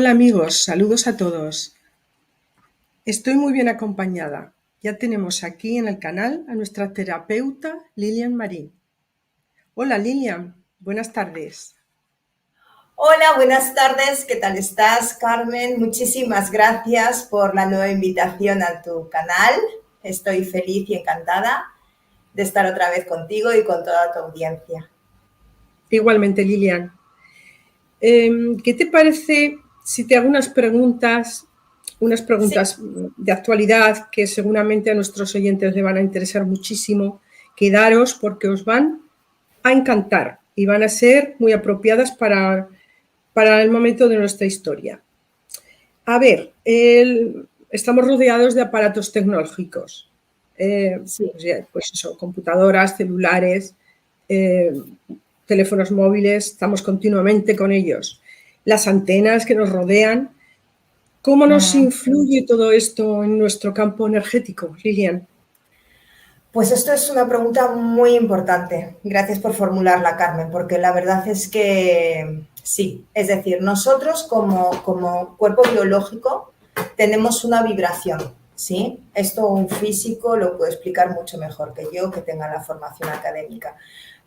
Hola amigos, saludos a todos. Estoy muy bien acompañada. Ya tenemos aquí en el canal a nuestra terapeuta Lilian Marín. Hola Lilian, buenas tardes. Hola, buenas tardes. ¿Qué tal estás, Carmen? Muchísimas gracias por la nueva invitación a tu canal. Estoy feliz y encantada de estar otra vez contigo y con toda tu audiencia. Igualmente Lilian. ¿Qué te parece si te hago unas Sí, preguntas de actualidad que seguramente a nuestros oyentes le van a interesar muchísimo? Quedaros porque os van a encantar y van a ser muy apropiadas para el momento de nuestra historia. A ver, estamos rodeados de aparatos tecnológicos, sí. pues eso, computadoras, celulares, eh, teléfonos móviles, estamos continuamente con ellos. Las antenas que nos rodean. ¿Cómo nos Mm. influye todo esto en nuestro campo energético, Lilian? Pues esto es una pregunta muy importante. Gracias por formularla, Carmen, porque la verdad es que sí. Es decir, nosotros como cuerpo biológico tenemos una vibración, ¿sí? Esto un físico lo puede explicar mucho mejor que yo, que tenga la formación académica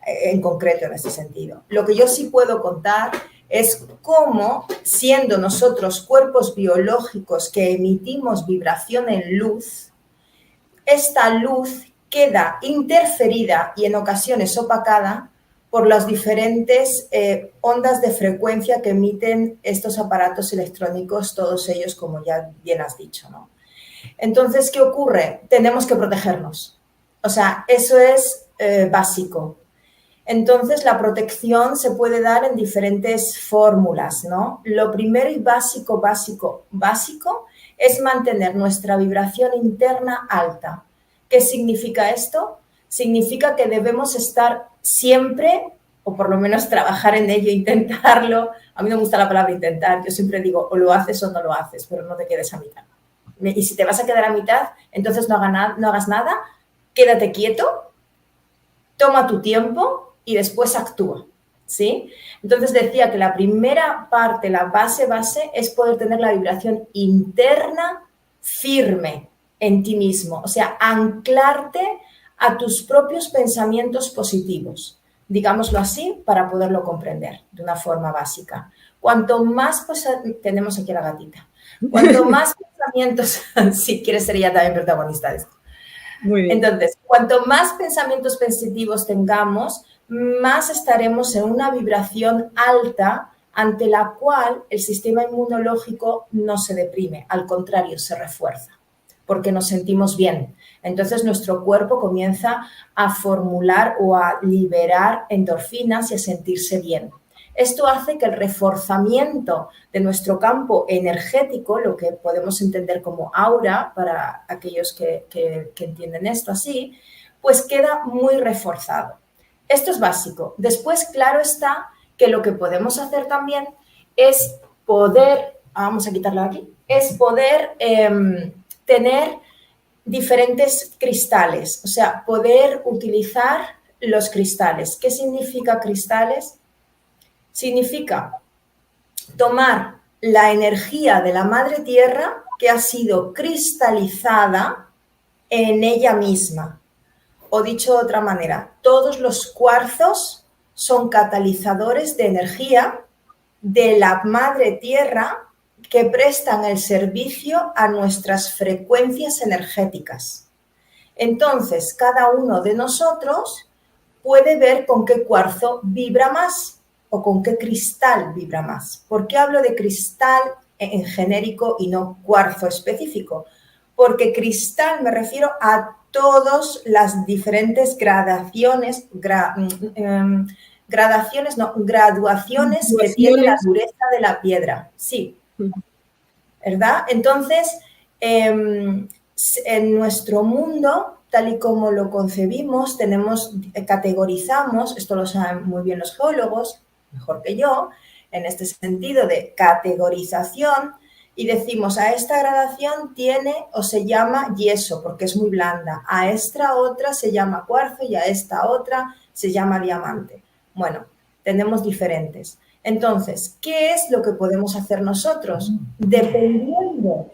en concreto en ese sentido. Lo que yo sí puedo contar es cómo, siendo nosotros cuerpos biológicos que emitimos vibración en luz, esta luz queda interferida y en ocasiones opacada por las diferentes ondas de frecuencia que emiten estos aparatos electrónicos, todos ellos, como ya bien has dicho, ¿no? Entonces, ¿qué ocurre? Tenemos que protegernos. O sea, eso es básico. Entonces, la protección se puede dar en diferentes fórmulas, ¿no? Lo primero y básico es mantener nuestra vibración interna alta. ¿Qué significa esto? Significa que debemos estar siempre, o por lo menos trabajar en ello, intentarlo. A mí no me gusta la palabra intentar, yo siempre digo o lo haces o no lo haces, pero no te quedes a mitad. Y si te vas a quedar a mitad, entonces no hagas nada, quédate quieto, toma tu tiempo y después actúa, ¿sí? Entonces decía que la primera parte, la base, es poder tener la vibración interna firme en ti mismo, o sea, anclarte a tus propios pensamientos positivos, digámoslo así, para poderlo comprender de una forma básica. Cuanto más, pues tenemos aquí a la gatita, cuanto más pensamientos, si quieres ser ella también protagonista de esto, Muy bien. entonces, cuanto más pensamientos positivos tengamos, más estaremos en una vibración alta ante la cual el sistema inmunológico no se deprime, al contrario, se refuerza, porque nos sentimos bien. Entonces, nuestro cuerpo comienza a formular o a liberar endorfinas y a sentirse bien. Esto hace que el reforzamiento de nuestro campo energético, lo que podemos entender como aura para aquellos que entienden esto así, pues queda muy reforzado. Esto es básico. Después, claro está que lo que podemos hacer también es poder, vamos a quitarlo aquí, es poder tener diferentes cristales, o sea, poder utilizar los cristales. ¿Qué significa cristales? Significa tomar la energía de la madre tierra que ha sido cristalizada en ella misma. O dicho de otra manera, todos los cuarzos son catalizadores de energía de la madre tierra que prestan el servicio a nuestras frecuencias energéticas. Entonces, cada uno de nosotros puede ver con qué cuarzo vibra más o con qué cristal vibra más. ¿Por qué hablo de cristal en genérico y no cuarzo específico? Porque cristal me refiero a todas las diferentes graduaciones que tiene la Situaciones. dureza de la piedra. Sí, ¿verdad? Entonces, en nuestro mundo, tal y como lo concebimos, categorizamos, esto lo saben muy bien los geólogos, mejor que yo, en este sentido de categorización, y decimos a esta gradación tiene o se llama yeso, porque es muy blanda, a esta otra se llama cuarzo y a esta otra se llama diamante. Bueno, tenemos diferentes. Entonces, ¿qué es lo que podemos hacer nosotros? Dependiendo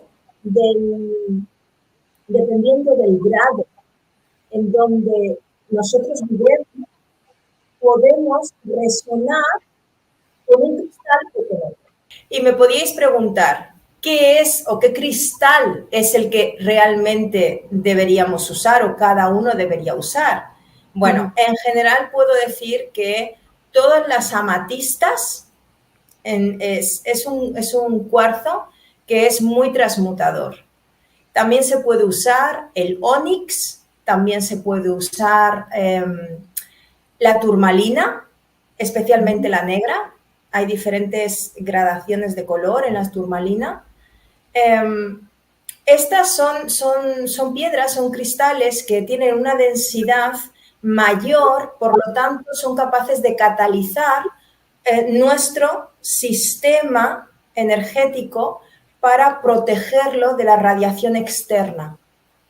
del grado en donde nosotros vivimos, podemos resonar con un cristal o con otro. Y me podíais preguntar, ¿qué es o qué cristal es el que realmente deberíamos usar o cada uno debería usar? Bueno, en general puedo decir que todas las amatistas es un cuarzo que es muy transmutador. También se puede usar el ónix, también se puede usar la turmalina, especialmente la negra. Hay diferentes gradaciones de color en la turmalina. Estas son piedras, son cristales que tienen una densidad mayor, por lo tanto son capaces de catalizar nuestro sistema energético para protegerlo de la radiación externa.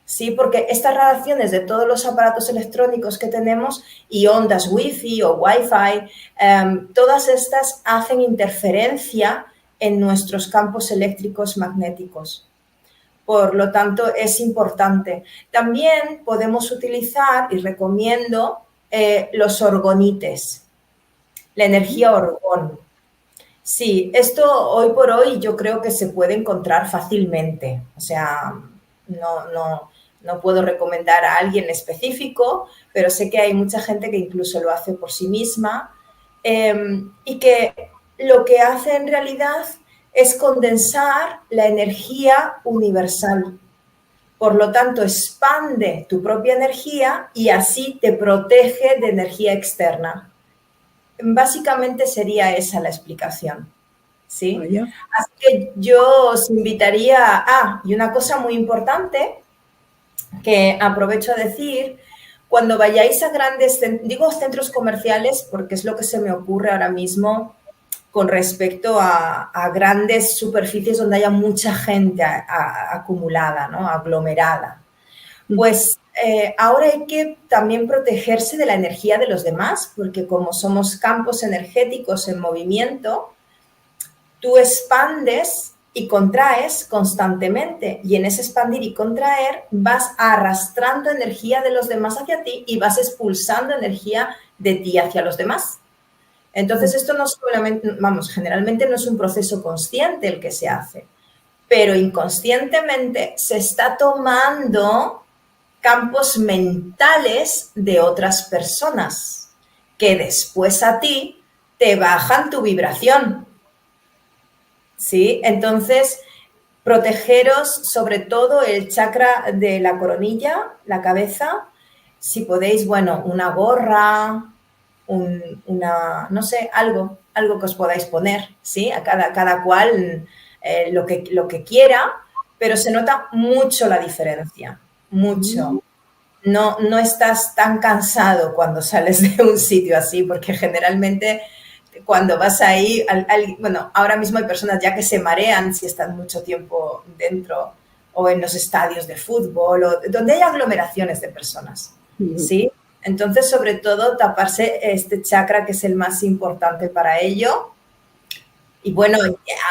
Sí, porque estas radiaciones de todos los aparatos electrónicos que tenemos y ondas wifi o wifi, todas estas hacen interferencia en nuestros campos eléctricos magnéticos. Por lo tanto, es importante. También podemos utilizar, y recomiendo, los orgonites, la energía orgón. Sí, esto hoy por hoy yo creo que se puede encontrar fácilmente. O sea, no puedo recomendar a alguien específico, pero sé que hay mucha gente que incluso lo hace por sí misma y que lo que hace en realidad es condensar la energía universal. Por lo tanto, expande tu propia energía y así te protege de energía externa. Básicamente sería esa la explicación, ¿sí? Vaya. Así que yo os invitaría y una cosa muy importante que aprovecho a decir, cuando vayáis a grandes, digo centros comerciales porque es lo que se me ocurre ahora mismo con respecto a grandes superficies donde haya mucha gente acumulada, ¿no? Aglomerada. Pues ahora hay que también protegerse de la energía de los demás, porque como somos campos energéticos en movimiento, tú expandes y contraes constantemente, y en ese expandir y contraer vas arrastrando energía de los demás hacia ti y vas expulsando energía de ti hacia los demás. Entonces esto no solamente, generalmente no es un proceso consciente el que se hace, pero inconscientemente se está tomando campos mentales de otras personas que después a ti te bajan tu vibración. ¿Sí? Entonces, protegeros sobre todo el chakra de la coronilla, la cabeza. Si podéis, bueno, una gorra, no sé, algo que os podáis poner, ¿sí? A cada cual lo que quiera, pero se nota mucho la diferencia, mucho. No estás tan cansado cuando sales de un sitio así, porque generalmente cuando vas ahí, bueno, ahora mismo hay personas ya que se marean si están mucho tiempo dentro o en los estadios de fútbol o donde hay aglomeraciones de personas, ¿sí? Entonces, sobre todo, taparse este chakra que es el más importante para ello. Y bueno,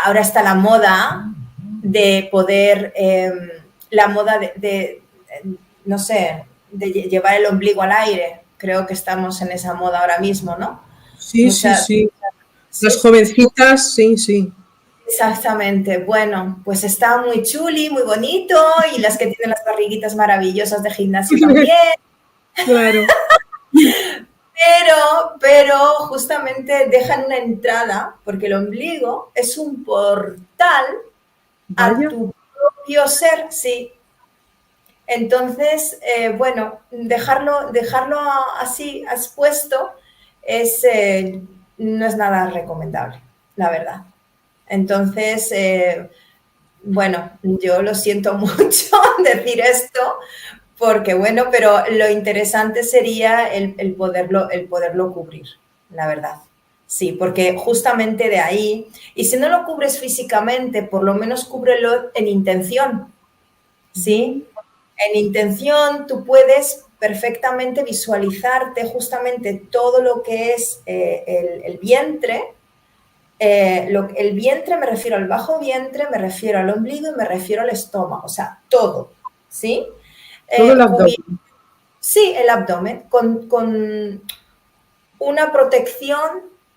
ahora está la moda de poder, la moda de no sé, de llevar el ombligo al aire. Creo que estamos en esa moda ahora mismo, ¿no? Sí, sí. Las jovencitas, sí. Exactamente. Bueno, pues está muy chuli, muy bonito, y las que tienen las barriguitas maravillosas de gimnasio también. Claro. Pero justamente dejan una entrada, porque el ombligo es un portal a tu propio ser, sí. Entonces, bueno, dejarlo así expuesto no es nada recomendable, la verdad. Entonces, bueno, yo lo siento mucho decir esto, porque bueno, pero lo interesante sería el poderlo cubrir, la verdad. Sí, porque justamente de ahí, y si no lo cubres físicamente, por lo menos cúbrelo en intención, ¿sí? En intención tú puedes perfectamente visualizarte justamente todo lo que es el vientre El vientre me refiero al bajo vientre, me refiero al ombligo y me refiero al estómago, o sea, todo, ¿sí? Todo el abdomen. Sí, el abdomen, con una protección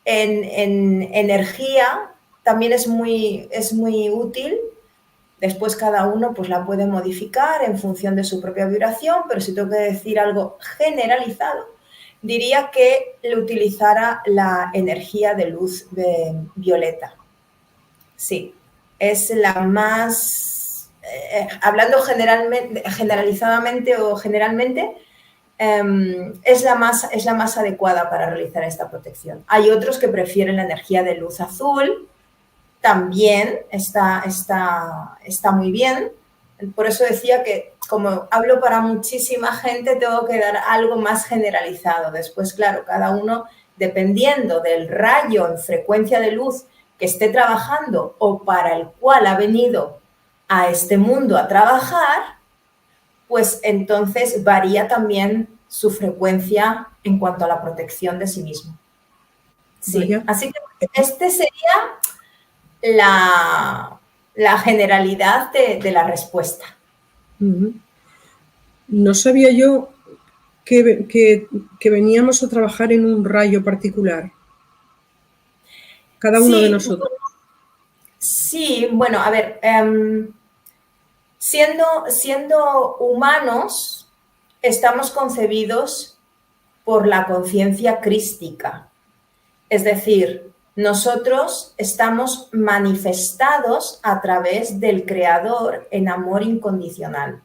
en energía también es muy útil. Después cada uno pues la puede modificar en función de su propia vibración, pero si tengo que decir algo generalizado, diría que le utilizara la energía de luz violeta. Sí, es la más, hablando generalizadamente o generalmente, es la más adecuada para realizar esta protección. Hay otros que prefieren la energía de luz azul, también está muy bien. Por eso decía que como hablo para muchísima gente, tengo que dar algo más generalizado. Después, claro, cada uno, dependiendo del rayo en frecuencia de luz que esté trabajando o para el cual ha venido a este mundo a trabajar, pues entonces varía también su frecuencia en cuanto a la protección de sí mismo. Sí, Vaya. así que este sería la generalidad de la respuesta. No sabía yo que veníamos a trabajar en un rayo particular, cada uno de Sí, nosotros. sí, bueno, a ver, siendo humanos, estamos concebidos por la conciencia crística. Es decir, nosotros estamos manifestados a través del Creador en amor incondicional.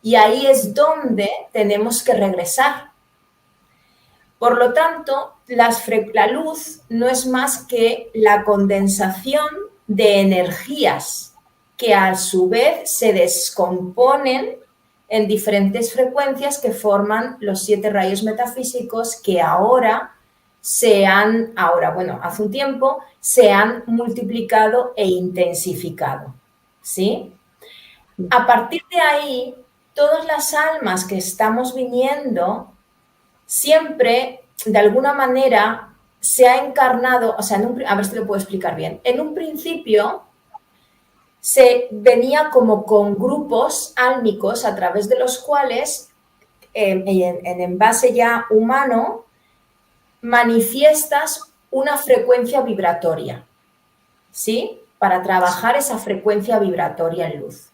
Y ahí es donde tenemos que regresar. Por lo tanto, la luz no es más que la condensación de energías que a su vez se descomponen en diferentes frecuencias que forman los 7 rayos metafísicos que hace un tiempo, se han multiplicado e intensificado, ¿sí? A partir de ahí, todas las almas que estamos viniendo, siempre, de alguna manera, se ha encarnado, o sea, a ver si lo puedo explicar bien. En un principio, se venía como con grupos álmicos a través de los cuales, en envase ya humano, manifiestas una frecuencia vibratoria, ¿sí? Para trabajar esa frecuencia vibratoria en luz.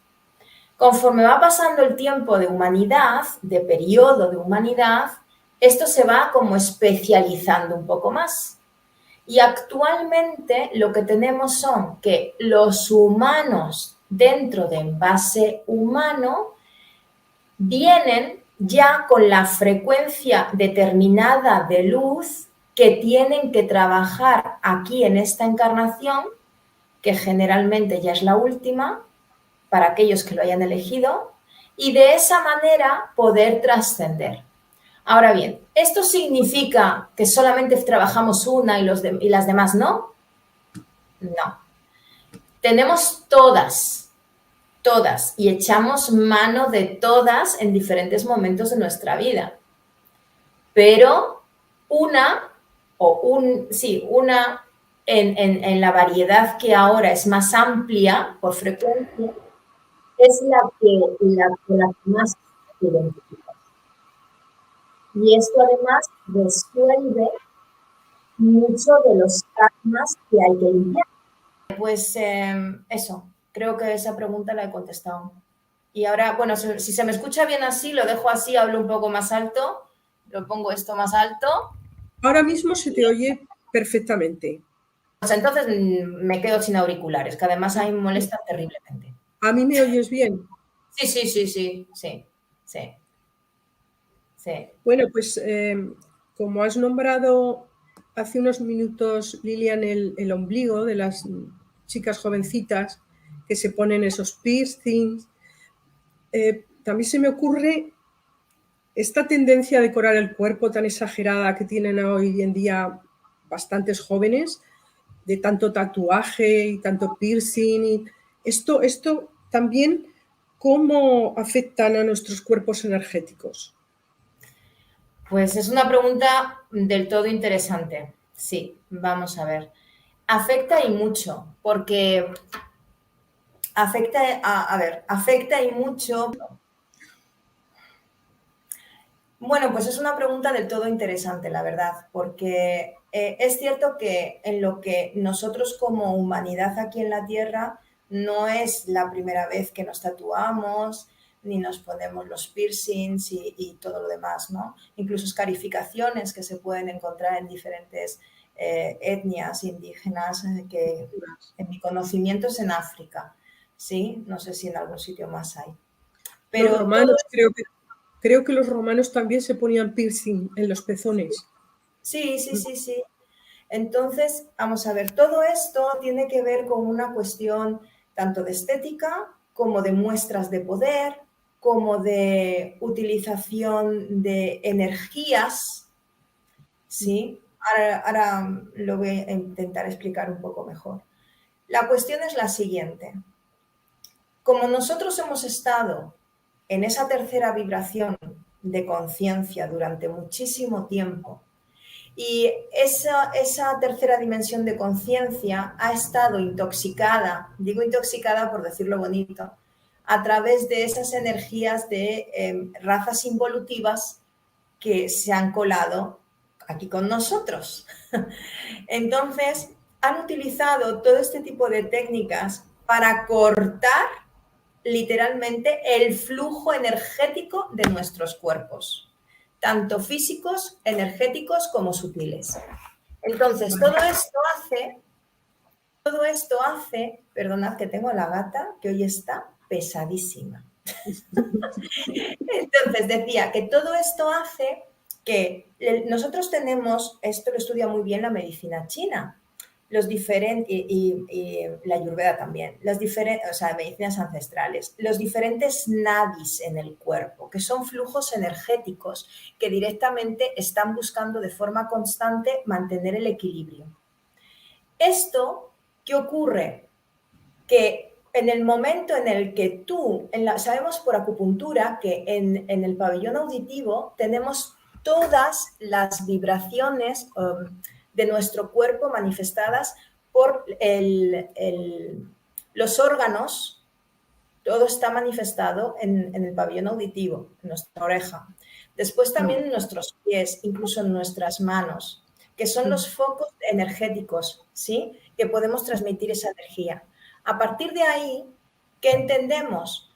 Conforme va pasando el tiempo de humanidad, de periodo de humanidad, esto se va como especializando un poco más. Y actualmente lo que tenemos son que los humanos dentro de envase humano vienen ya con la frecuencia determinada de luz que tienen que trabajar aquí en esta encarnación, que generalmente ya es la última, para aquellos que lo hayan elegido, y de esa manera poder trascender. Ahora bien, ¿esto significa que solamente trabajamos una y las demás no? No. Tenemos todas, y echamos mano de todas en diferentes momentos de nuestra vida. Pero una en la variedad que ahora es más amplia por frecuencia, es la que más se identifica. Y esto además resuelve mucho de los karmas que hay que limpiar. Pues eso, creo que esa pregunta la he contestado. Y ahora, bueno, si se me escucha bien así, lo dejo así, hablo un poco más alto, lo pongo esto más alto. Ahora mismo se te oye perfectamente. Pues entonces me quedo sin auriculares, que además a mí me molestan terriblemente. ¿A mí me oyes bien? Sí. Bueno, pues como has nombrado hace unos minutos, Lilian, el ombligo de las chicas jovencitas que se ponen esos piercings, también se me ocurre esta tendencia a decorar el cuerpo tan exagerada que tienen hoy en día bastantes jóvenes, de tanto tatuaje y tanto piercing. Y esto también, ¿cómo afectan a nuestros cuerpos energéticos? Pues es una pregunta del todo interesante. Sí, vamos a ver. Afecta y mucho, porque afecta y mucho. Bueno, pues es una pregunta del todo interesante, la verdad, porque es cierto que en lo que nosotros como humanidad aquí en la Tierra no es la primera vez que nos tatuamos, ni nos ponemos los piercings y todo lo demás, ¿no? Incluso escarificaciones que se pueden encontrar en diferentes etnias indígenas, que en mi conocimiento es en África, ¿sí? No sé si en algún sitio más hay. Los Pero todo. romanos, creo que los romanos también se ponían piercing en los pezones. Sí, sí, sí, sí. Entonces, vamos a ver, todo esto tiene que ver con una cuestión tanto de estética como de muestras de poder, como de utilización de energías, ¿sí? Ahora lo voy a intentar explicar un poco mejor. La cuestión es la siguiente. Como nosotros hemos estado en esa tercera vibración de conciencia durante muchísimo tiempo, y esa tercera dimensión de conciencia ha estado intoxicada, digo intoxicada por decirlo bonito, a través de esas energías de razas involutivas que se han colado aquí con nosotros. Entonces, han utilizado todo este tipo de técnicas para cortar literalmente el flujo energético de nuestros cuerpos, tanto físicos, energéticos como sutiles. Entonces, todo esto hace, perdonad que tengo a la gata que hoy está pesadísima. Entonces, decía que todo esto hace que nosotros tenemos, esto lo estudia muy bien la medicina china, los diferentes, y la ayurveda también, las diferentes, o sea, medicinas ancestrales, los diferentes nadis en el cuerpo, que son flujos energéticos que directamente están buscando de forma constante mantener el equilibrio. Esto, ¿qué ocurre? Que en el momento en el que tú, sabemos por acupuntura que en el pabellón auditivo tenemos todas las vibraciones de nuestro cuerpo manifestadas por los órganos, todo está manifestado en el pabellón auditivo, en nuestra oreja. Después también en nuestros pies, incluso en nuestras manos, que son los focos energéticos, ¿sí? Que podemos transmitir esa energía. A partir de ahí, ¿qué entendemos?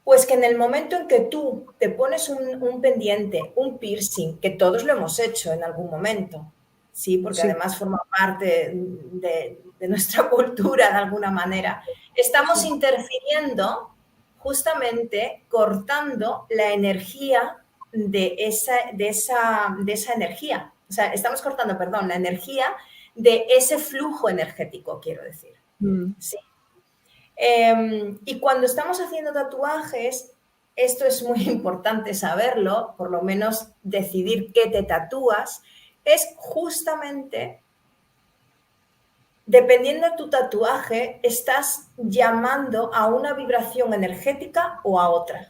Pues que en el momento en que tú te pones un pendiente, un piercing, que todos lo hemos hecho en algún momento, sí, porque Sí, además forma parte de nuestra cultura de alguna manera, estamos sí. interfiriendo justamente cortando la energía de esa energía. O sea, estamos cortando, perdón, la energía de ese flujo energético, quiero decir. ¿Sí? Y cuando estamos haciendo tatuajes, esto es muy importante saberlo, por lo menos decidir qué te tatúas, es justamente, dependiendo de tu tatuaje, estás llamando a una vibración energética o a otra.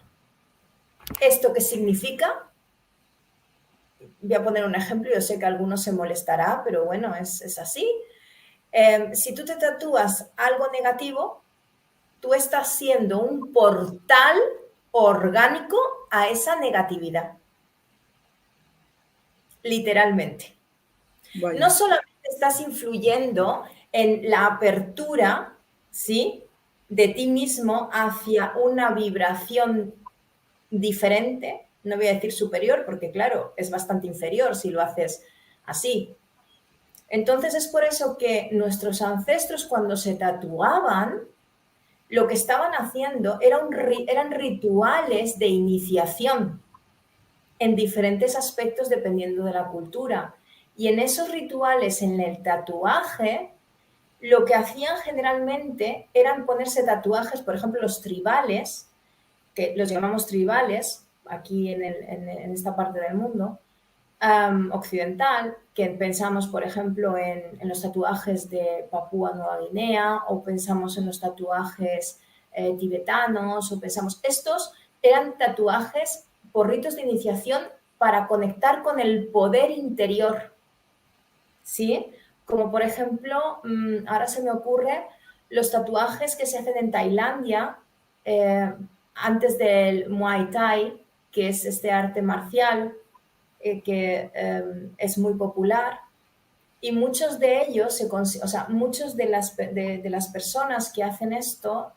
¿Esto qué significa? Voy a poner un ejemplo, yo sé que a algunos se molestará, pero bueno, es así. Si tú te tatúas algo negativo, tú estás siendo un portal orgánico a esa negatividad, literalmente. No Vaya. solamente estás influyendo en la apertura, ¿sí?, de ti mismo hacia una vibración diferente, no voy a decir superior, porque claro, es bastante inferior si lo haces así. Entonces es por eso que nuestros ancestros cuando se tatuaban, lo que estaban haciendo eran rituales de iniciación en diferentes aspectos dependiendo de la cultura. Y en esos rituales, en el tatuaje, lo que hacían generalmente eran ponerse tatuajes, por ejemplo, los tribales, que los llamamos tribales aquí en esta parte del mundo, occidental, que pensamos, por ejemplo, en los tatuajes de Papúa Nueva Guinea o pensamos en los tatuajes tibetanos o pensamos... Estos eran tatuajes por ritos de iniciación para conectar con el poder interior, ¿sí? como por ejemplo, ahora se me ocurre los tatuajes que se hacen en Tailandia antes del Muay Thai, que es este arte marcial que es muy popular. Y muchos de ellos, muchos de las personas que hacen esto,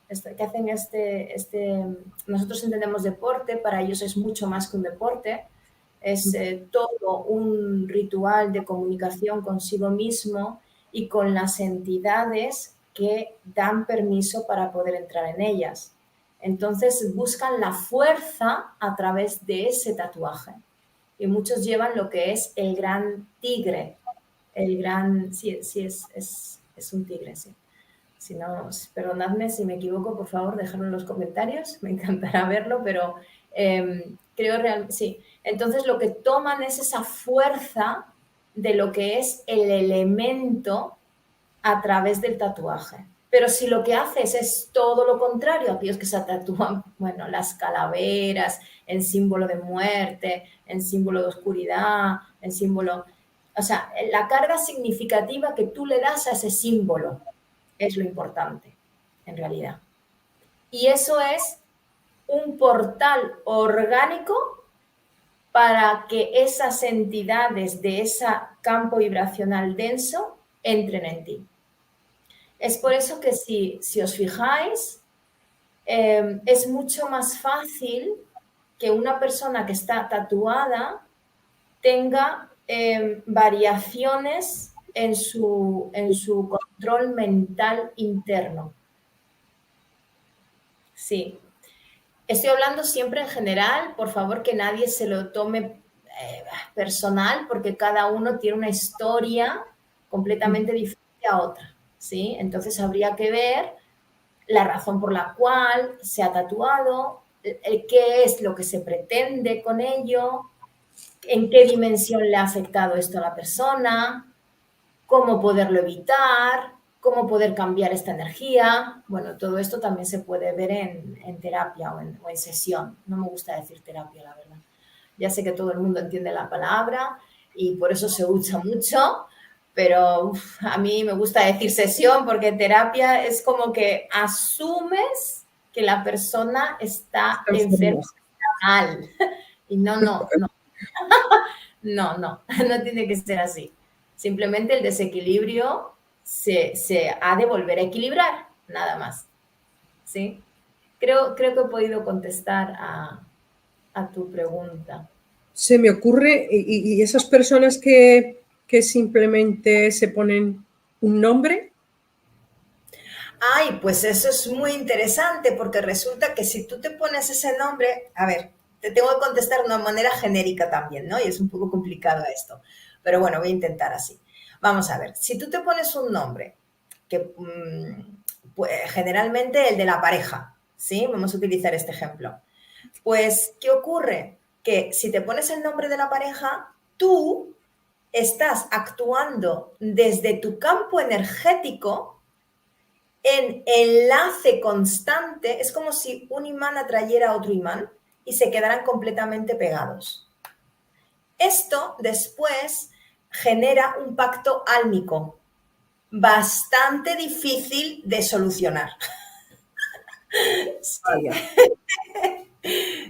nosotros entendemos deporte, para ellos es mucho más que un deporte, es todo un ritual de comunicación consigo mismo y con las entidades que dan permiso para poder entrar en ellas. Entonces buscan la fuerza a través de ese tatuaje. Y muchos llevan lo que es el gran tigre, sí, es un tigre, sí. Si no, perdonadme si me equivoco, por favor, dejadlo en los comentarios, me encantará verlo, pero creo realmente, sí. Entonces lo que toman es esa fuerza de lo que es el elemento a través del tatuaje. Pero si lo que haces es todo lo contrario, aquellos que se tatúan, bueno, las calaveras en símbolo de muerte, en símbolo de oscuridad, en símbolo... O sea, la carga significativa que tú le das a ese símbolo es lo importante, en realidad. Y eso es un portal orgánico para que esas entidades de ese campo vibracional denso entren en ti. Es por eso que si os fijáis, es mucho más fácil que una persona que está tatuada tenga variaciones en su control mental interno. Sí. Estoy hablando siempre en general, por favor que nadie se lo tome personal, porque cada uno tiene una historia completamente diferente a otra, ¿sí? Entonces habría que ver la razón por la cual se ha tatuado, qué es lo que se pretende con ello, en qué dimensión le ha afectado esto a la persona, cómo poderlo evitar, cómo poder cambiar esta energía. Bueno, todo esto también se puede ver en terapia o en sesión. No me gusta decir terapia, la verdad. Ya sé que todo el mundo entiende la palabra y por eso se usa mucho, pero a mí me gusta decir sesión porque terapia es como que asumes que la persona está enferma, está mal. Y no, no tiene que ser así. Simplemente el desequilibrio se ha de volver a equilibrar, nada más. ¿Sí? Creo que he podido contestar a tu pregunta. Se me ocurre, y esas personas que simplemente se ponen un nombre. Ay, pues eso es muy interesante porque resulta que si tú te pones ese nombre, a ver, te tengo que contestar de una manera genérica también, ¿no? Y es un poco complicado esto, pero bueno, voy a intentar así. Vamos a ver, si tú te pones un nombre, que pues, generalmente el de la pareja, ¿sí? Vamos a utilizar este ejemplo. Pues, ¿qué ocurre? Que si te pones el nombre de la pareja, tú estás actuando desde tu campo energético en enlace constante, es como si un imán atrayera a otro imán y se quedaran completamente pegados. Esto después genera un pacto álmico bastante difícil de solucionar. Sí.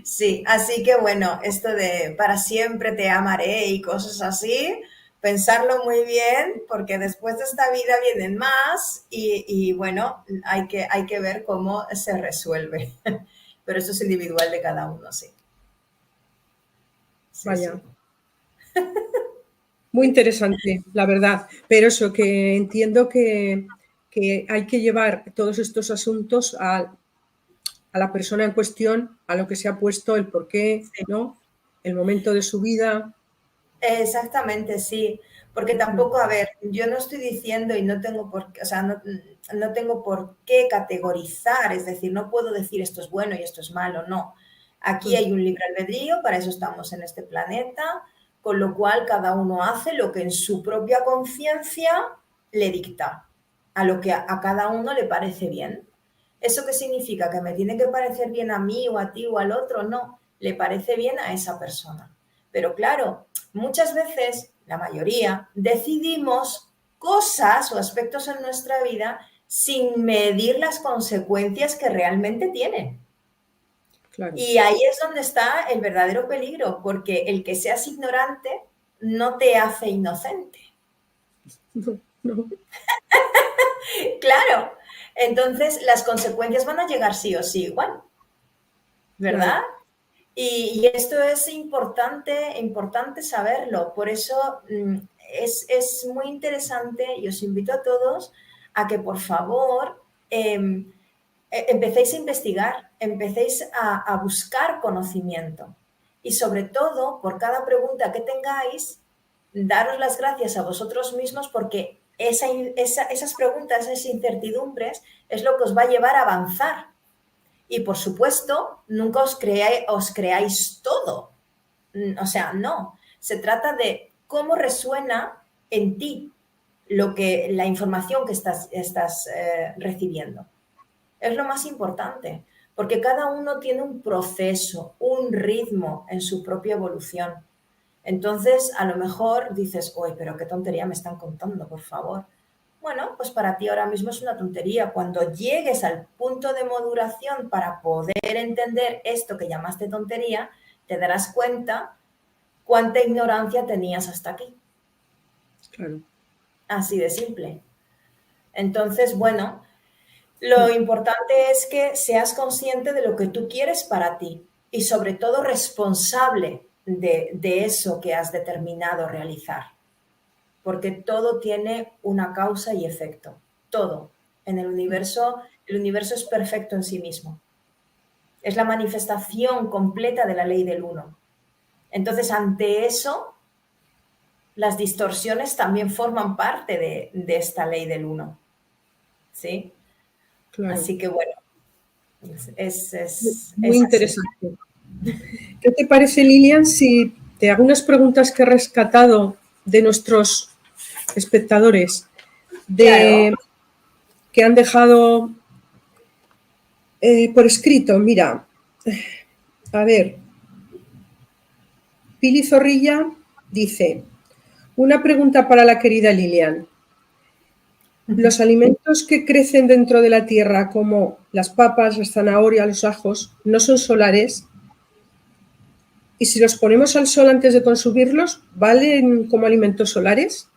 Sí, así que bueno, esto de para siempre te amaré y cosas así, pensarlo muy bien, porque después de esta vida vienen más y bueno, hay que ver cómo se resuelve. Pero esto es individual de cada uno, sí. Sí, Vaya. sí. Muy interesante, la verdad. Pero eso, que entiendo que hay que llevar todos estos asuntos a la persona en cuestión, a lo que se ha puesto, el porqué, Sí. ¿no? El momento de su vida. Exactamente, sí. Porque tampoco, a ver, yo no estoy diciendo y no tengo por qué, o sea, no tengo por qué categorizar, es decir, no puedo decir esto es bueno y esto es malo, no. Aquí hay un libre albedrío, para eso estamos en este planeta, con lo cual cada uno hace lo que en su propia conciencia le dicta, a lo que a cada uno le parece bien. ¿Eso qué significa? ¿Que me tiene que parecer bien a mí o a ti o al otro? No, le parece bien a esa persona. Pero claro, muchas veces, la mayoría, decidimos cosas o aspectos en nuestra vida sin medir las consecuencias que realmente tienen. Claro. Y ahí es donde está el verdadero peligro, porque el que seas ignorante no te hace inocente. No. Claro. Entonces, las consecuencias van a llegar sí o sí igual, ¿verdad? Claro. Y esto es importante saberlo. Por eso es muy interesante y os invito a todos a que, por favor, empecéis a investigar, empecéis a buscar conocimiento. Y sobre todo, por cada pregunta que tengáis, daros las gracias a vosotros mismos porque esas preguntas, esas incertidumbres, es lo que os va a llevar a avanzar. Y, por supuesto, nunca os creáis todo. O sea, no. Se trata de cómo resuena en ti la información que estás recibiendo. Es lo más importante, porque cada uno tiene un proceso, un ritmo en su propia evolución. Entonces, a lo mejor dices, uy, pero qué tontería me están contando, por favor. Bueno, pues para ti ahora mismo es una tontería. Cuando llegues al punto de maduración para poder entender esto que llamaste tontería, te darás cuenta cuánta ignorancia tenías hasta aquí. Claro. Así de simple. Entonces, bueno, lo importante es que seas consciente de lo que tú quieres para ti y sobre todo responsable de eso que has determinado realizar. Porque todo tiene una causa y efecto. Todo. En el universo es perfecto en sí mismo. Es la manifestación completa de la ley del uno. Entonces, ante eso, las distorsiones también forman parte de esta ley del uno. ¿Sí? Claro. Así que, bueno, es muy interesante. ¿Qué te parece, Lilian, si te hago unas preguntas que he rescatado de nuestros espectadores Claro. que han dejado por escrito? Mira, a ver, Pili Zorrilla dice, una pregunta para la querida Lilian. Los alimentos que crecen dentro de la tierra, como las papas, la zanahoria, los ajos, no son solares. Y si los ponemos al sol antes de consumirlos, ¿valen como alimentos solares?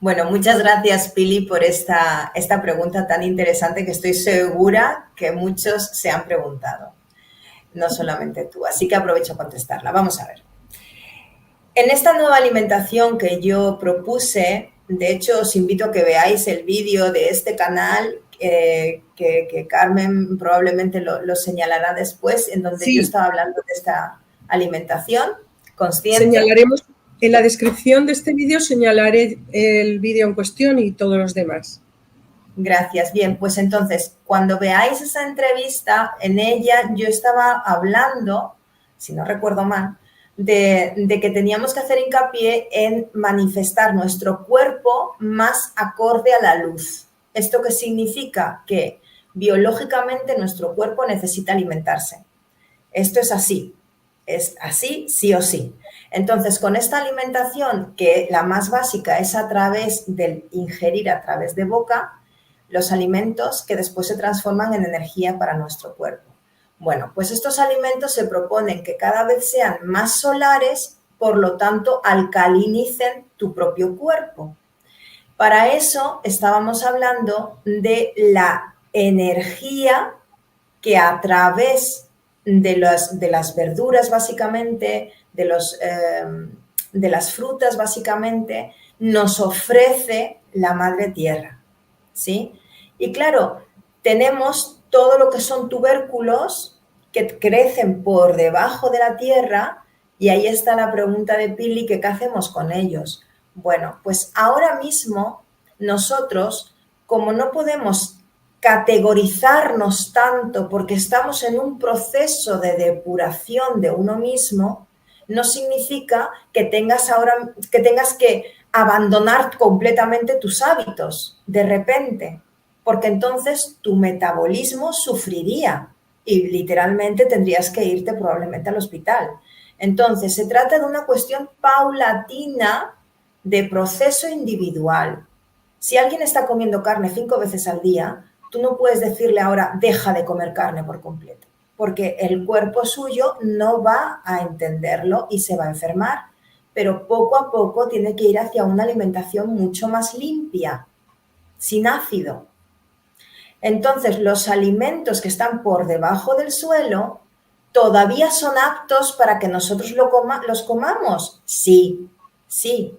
Bueno, muchas gracias, Pili, por esta pregunta tan interesante que estoy segura que muchos se han preguntado. No solamente tú. Así que aprovecho a contestarla. Vamos a ver. En esta nueva alimentación que yo propuse, de hecho, os invito a que veáis el vídeo de este canal que Carmen probablemente lo señalará después, en donde yo estaba hablando de esta alimentación consciente. Señalaremos en la descripción de este vídeo, señalaré el vídeo en cuestión y todos los demás. Gracias. Bien, pues entonces, cuando veáis esa entrevista, en ella yo estaba hablando, si no recuerdo mal, de que teníamos que hacer hincapié en manifestar nuestro cuerpo más acorde a la luz. ¿Esto qué significa? Que biológicamente nuestro cuerpo necesita alimentarse. Esto es así sí o sí. Entonces, con esta alimentación, que la más básica es a través del ingerir a través de boca, los alimentos que después se transforman en energía para nuestro cuerpo. Bueno, pues estos alimentos se proponen que cada vez sean más solares, por lo tanto, alcalinicen tu propio cuerpo. Para eso estábamos hablando de la energía que a través de las verduras, básicamente, de las frutas, básicamente, nos ofrece la Madre Tierra, ¿sí? Y claro, tenemos todo lo que son tubérculos que crecen por debajo de la tierra y ahí está la pregunta de Pili, ¿qué hacemos con ellos? Bueno, pues ahora mismo nosotros, como no podemos categorizarnos tanto porque estamos en un proceso de depuración de uno mismo, no significa que tengas que abandonar completamente tus hábitos de repente, porque entonces tu metabolismo sufriría y literalmente tendrías que irte probablemente al hospital. Entonces, se trata de una cuestión paulatina de proceso individual. Si alguien está comiendo carne 5 veces al día, tú no puedes decirle ahora, deja de comer carne por completo, porque el cuerpo suyo no va a entenderlo y se va a enfermar. Pero poco a poco tiene que ir hacia una alimentación mucho más limpia, sin ácido. Entonces, los alimentos que están por debajo del suelo todavía son aptos para que nosotros los comamos. Sí, sí.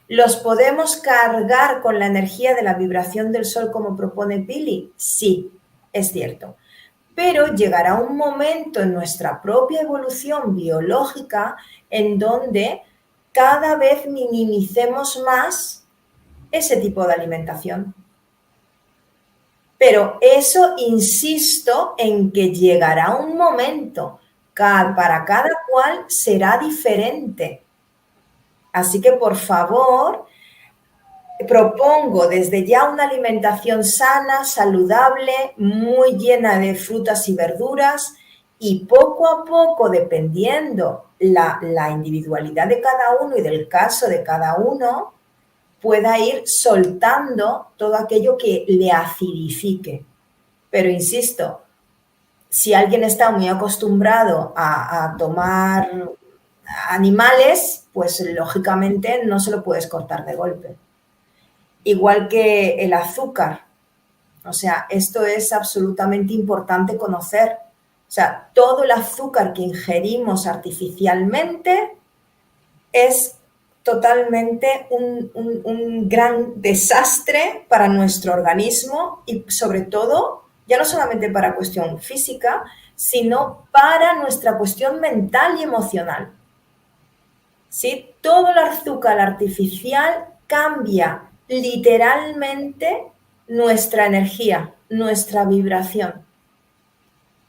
¿Los podemos cargar con la energía de la vibración del sol como propone Pili? Sí, es cierto. Pero llegará un momento en nuestra propia evolución biológica en donde cada vez minimicemos más ese tipo de alimentación. Pero eso, insisto, en que llegará un momento, para cada cual será diferente. Así que, por favor, propongo desde ya una alimentación sana, saludable, muy llena de frutas y verduras y poco a poco, dependiendo la individualidad de cada uno y del caso de cada uno, pueda ir soltando todo aquello que le acidifique. Pero insisto, si alguien está muy acostumbrado a tomar animales, pues lógicamente no se lo puedes cortar de golpe. Igual que el azúcar. O sea, esto es absolutamente importante conocer. O sea, todo el azúcar que ingerimos artificialmente es totalmente un gran desastre para nuestro organismo y sobre todo, ya no solamente para cuestión física, sino para nuestra cuestión mental y emocional. ¿Sí? Todo el azúcar artificial cambia literalmente nuestra energía, nuestra vibración.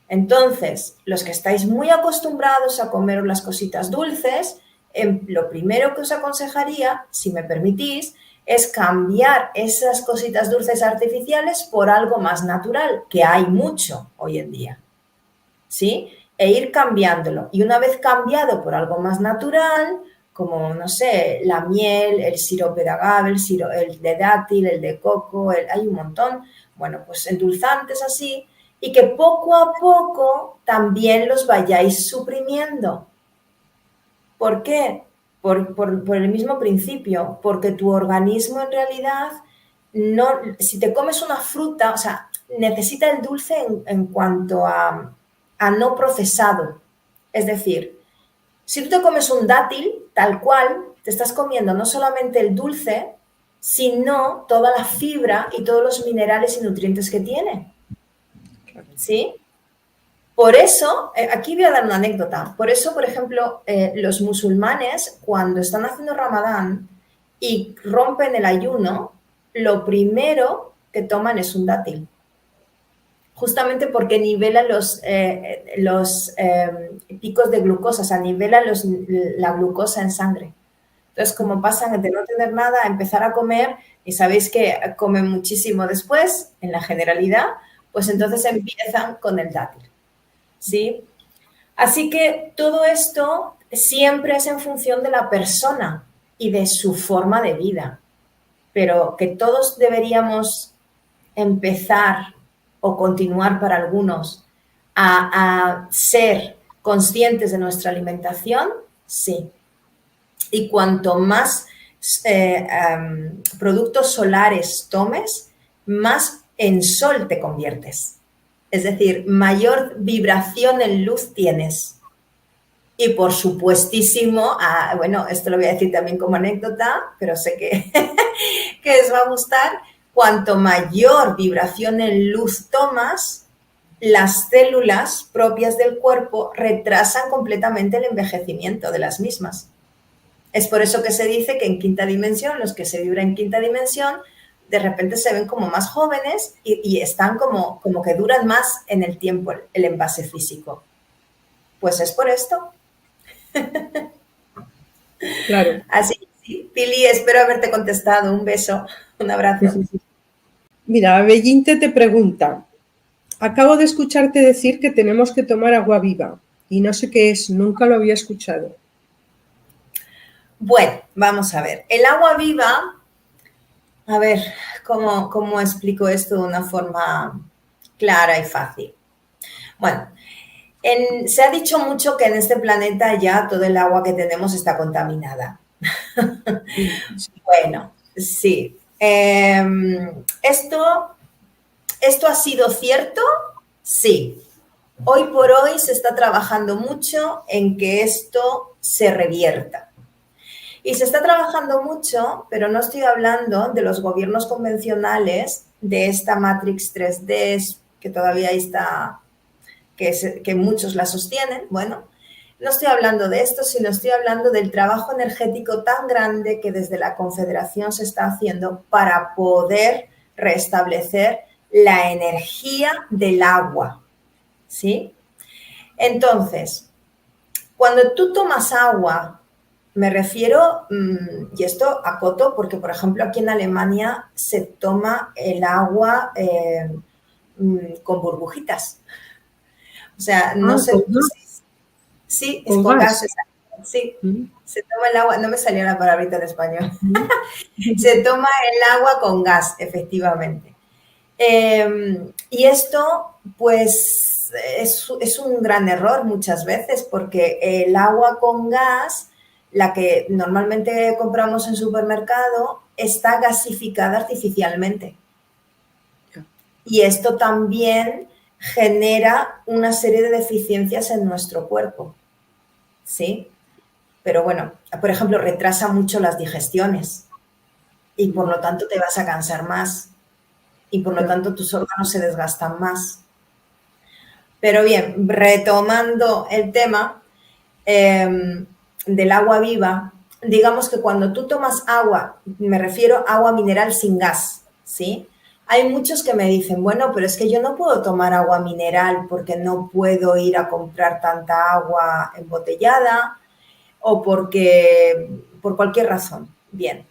Entonces, los que estáis muy acostumbrados a comer las cositas dulces, lo primero que os aconsejaría, si me permitís, es cambiar esas cositas dulces artificiales por algo más natural, que hay mucho hoy en día, ¿sí? E ir cambiándolo. Y una vez cambiado por algo más natural, como, no sé, la miel, el sirope de agave, el de dátil, el de coco, hay un montón, bueno, pues endulzantes así, y que poco a poco también los vayáis suprimiendo. ¿Por qué? Por el mismo principio, porque tu organismo en realidad, no, si te comes una fruta, o sea, necesita el dulce en cuanto a no procesado. Es decir, si tú te comes un dátil, tal cual, te estás comiendo no solamente el dulce, sino toda la fibra y todos los minerales y nutrientes que tiene. ¿Sí? Por eso, aquí voy a dar una anécdota. Por eso, por ejemplo, los musulmanes, cuando están haciendo Ramadán y rompen el ayuno, lo primero que toman es un dátil. Justamente porque nivela los picos de glucosa, o sea, nivela la glucosa en sangre. Entonces, como pasan de no tener nada a empezar a comer, y sabéis que comen muchísimo después, en la generalidad, pues entonces empiezan con el dátil, ¿sí? Así que todo esto siempre es en función de la persona y de su forma de vida, pero que todos deberíamos empezar o continuar para algunos a ser conscientes de nuestra alimentación, sí. Y cuanto más productos solares tomes, más en sol te conviertes. Es decir, mayor vibración en luz tienes. Y por supuestísimo, bueno, esto lo voy a decir también como anécdota, pero sé que, que os va a gustar, cuanto mayor vibración en luz tomas, las células propias del cuerpo retrasan completamente el envejecimiento de las mismas. Es por eso que se dice que en quinta dimensión, los que se vibran en quinta dimensión, de repente se ven como más jóvenes y están como que duran más en el tiempo el envase físico. Pues es por esto. Claro. Así que sí, Pili, espero haberte contestado. Un beso, un abrazo. Sí. Mira, Bellinte te pregunta, acabo de escucharte decir que tenemos que tomar agua viva y no sé qué es, nunca lo había escuchado. Bueno, vamos a ver. El agua viva, a ver, ¿cómo explico esto de una forma clara y fácil? Bueno, se ha dicho mucho que en este planeta ya todo el agua que tenemos está contaminada. Bueno, sí. ¿Esto ha sido cierto? Sí. Hoy por hoy se está trabajando mucho en que esto se revierta. Y se está trabajando mucho, pero no estoy hablando de los gobiernos convencionales, de esta Matrix 3D, que todavía está, que muchos la sostienen. Bueno, no estoy hablando de esto, sino estoy hablando del trabajo energético tan grande que desde la Confederación se está haciendo para poder restablecer la energía del agua, ¿sí? Entonces, cuando tú tomas agua, me refiero, y esto acoto porque, por ejemplo, aquí en Alemania se toma el agua con burbujitas. O sea, no sé. Sí, es con gas. Sí, se toma el agua, no me salió la palabrita en español. Se toma el agua con gas, efectivamente. Y esto, pues, es un gran error muchas veces, porque el agua con gas, la que normalmente compramos en supermercado, está gasificada artificialmente. Y esto también genera una serie de deficiencias en nuestro cuerpo, ¿sí? Pero bueno, por ejemplo, retrasa mucho las digestiones y por lo tanto te vas a cansar más y por lo tanto tus órganos se desgastan más. Pero bien, retomando el tema del agua viva, digamos que cuando tú tomas agua, me refiero a agua mineral sin gas, ¿sí? Hay muchos que me dicen, bueno, pero es que yo no puedo tomar agua mineral porque no puedo ir a comprar tanta agua embotellada o porque por cualquier razón. Bien.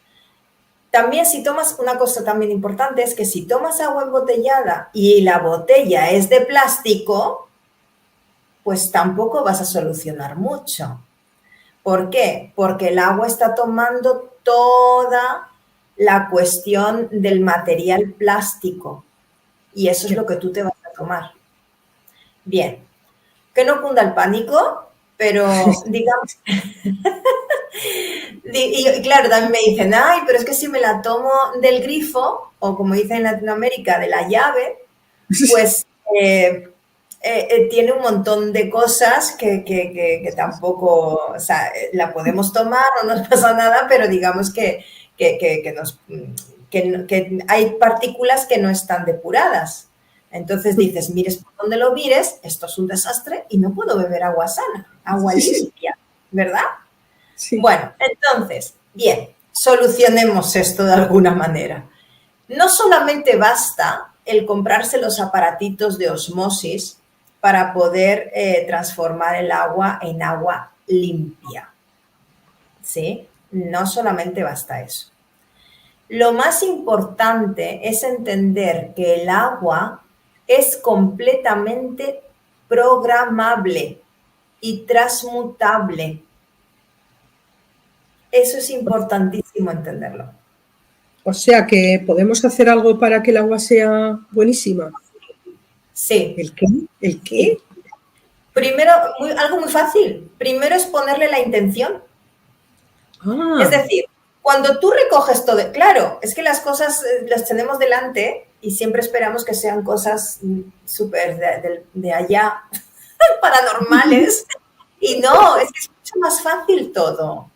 También si tomas, una cosa también importante es que si tomas agua embotellada y la botella es de plástico, pues tampoco vas a solucionar mucho. ¿Por qué? Porque el agua está tomando toda la cuestión del material plástico y eso es lo que tú te vas a tomar. Bien, que no cunda el pánico, pero digamos... Y claro, también me dicen, ay, pero es que si me la tomo del grifo, o como dicen en Latinoamérica, de la llave, pues tiene un montón de cosas que tampoco, o sea, la podemos tomar, no nos pasa nada, pero digamos que hay partículas que no están depuradas. Entonces dices, mires por donde lo mires, esto es un desastre y no puedo beber agua sana, agua limpia, ¿verdad? Sí. Bueno, entonces, bien, solucionemos esto de alguna manera. No solamente basta el comprarse los aparatitos de osmosis para poder transformar el agua en agua limpia, ¿sí? No solamente basta eso. Lo más importante es entender que el agua es completamente programable y transmutable. Eso es importantísimo entenderlo. O sea que podemos hacer algo para que el agua sea buenísima. Sí. ¿El qué? ¿El qué? Primero, algo muy fácil. Primero es ponerle la intención. Es decir, cuando tú recoges todo, claro, es que las cosas las tenemos delante y siempre esperamos que sean cosas súper de allá, paranormales. Y no, es que es mucho más fácil todo.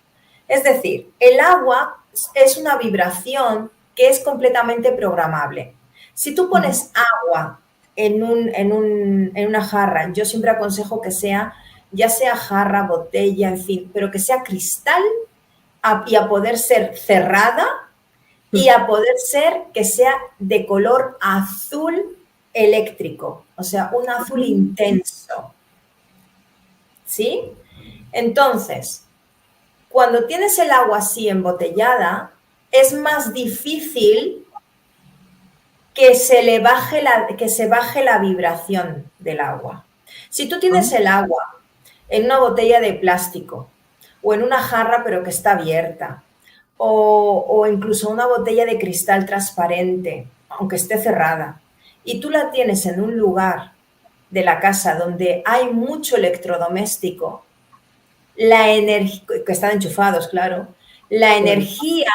Es decir, el agua es una vibración que es completamente programable. Si tú pones agua en una jarra, yo siempre aconsejo que sea, ya sea jarra, botella, en fin, pero que sea cristal y a poder ser cerrada y a poder ser que sea de color azul eléctrico, o sea, un azul intenso. ¿Sí? Entonces, cuando tienes el agua así embotellada, es más difícil que se baje la vibración del agua. Si tú tienes el agua en una botella de plástico o en una jarra pero que está abierta, o incluso una botella de cristal transparente, aunque esté cerrada, y tú la tienes en un lugar de la casa donde hay mucho electrodoméstico, que están enchufados, claro, la energía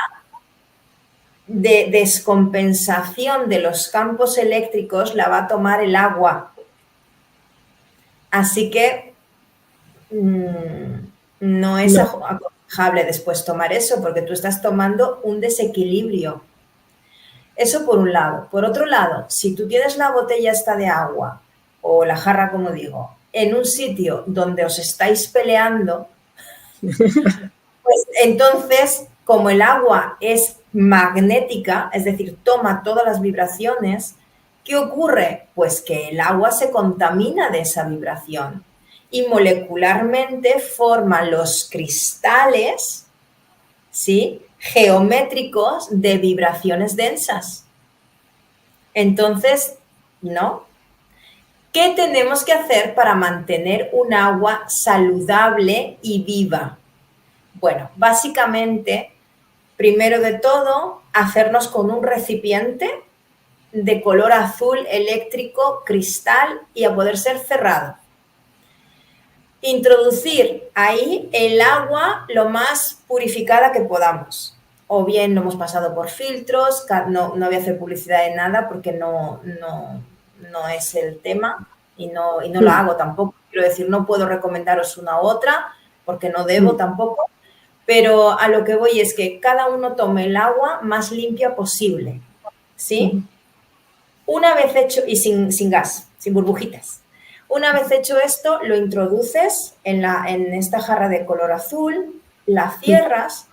de descompensación de los campos eléctricos la va a tomar el agua. Así que no es aconsejable después tomar eso, porque tú estás tomando un desequilibrio. Eso por un lado. Por otro lado, si tú tienes la botella esta de agua, o la jarra, como digo, en un sitio donde os estáis peleando, pues entonces, como el agua es magnética, es decir, toma todas las vibraciones, ¿qué ocurre? Pues que el agua se contamina de esa vibración y molecularmente forma los cristales, ¿sí?, geométricos de vibraciones densas. Entonces, ¿no? ¿Qué tenemos que hacer para mantener un agua saludable y viva? Bueno, básicamente, primero de todo, hacernos con un recipiente de color azul eléctrico, cristal y a poder ser cerrado. Introducir ahí el agua lo más purificada que podamos. O bien lo hemos pasado por filtros, no voy a hacer publicidad de nada porque no es el tema y no lo hago tampoco. Quiero decir, no puedo recomendaros una u otra porque no debo tampoco. Pero a lo que voy es que cada uno tome el agua más limpia posible, ¿sí? Una vez hecho, y sin gas, sin burbujitas. Una vez hecho esto, lo introduces en esta jarra de color azul, la cierras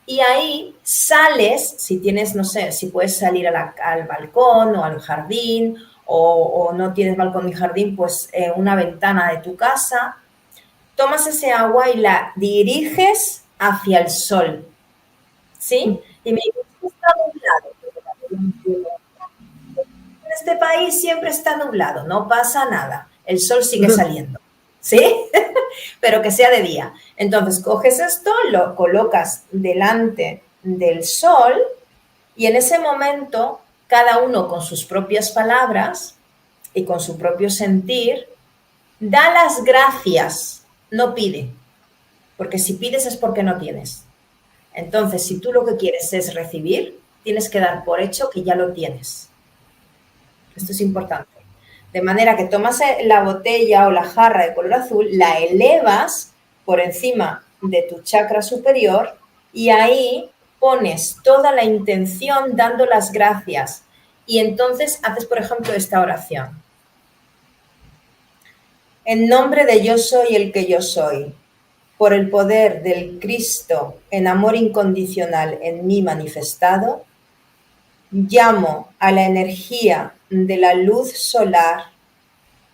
y ahí sales, si tienes, no sé, si puedes salir al balcón o al jardín o no tienes balcón ni jardín, pues una ventana de tu casa, tomas ese agua y la diriges hacia el sol, ¿sí? Y me dices, está nublado. En este país siempre está nublado, no pasa nada, el sol sigue saliendo, ¿sí? Pero que sea de día. Entonces, coges esto, lo colocas delante del sol y en ese momento, cada uno con sus propias palabras y con su propio sentir, da las gracias, no pide. Porque si pides es porque no tienes. Entonces, si tú lo que quieres es recibir, tienes que dar por hecho que ya lo tienes. Esto es importante. De manera que tomas la botella o la jarra de color azul, la elevas por encima de tu chakra superior y ahí pones toda la intención dando las gracias. Y entonces haces, por ejemplo, esta oración. En nombre de yo soy el que yo soy, por el poder del Cristo en amor incondicional en mí manifestado, llamo a la energía de la luz solar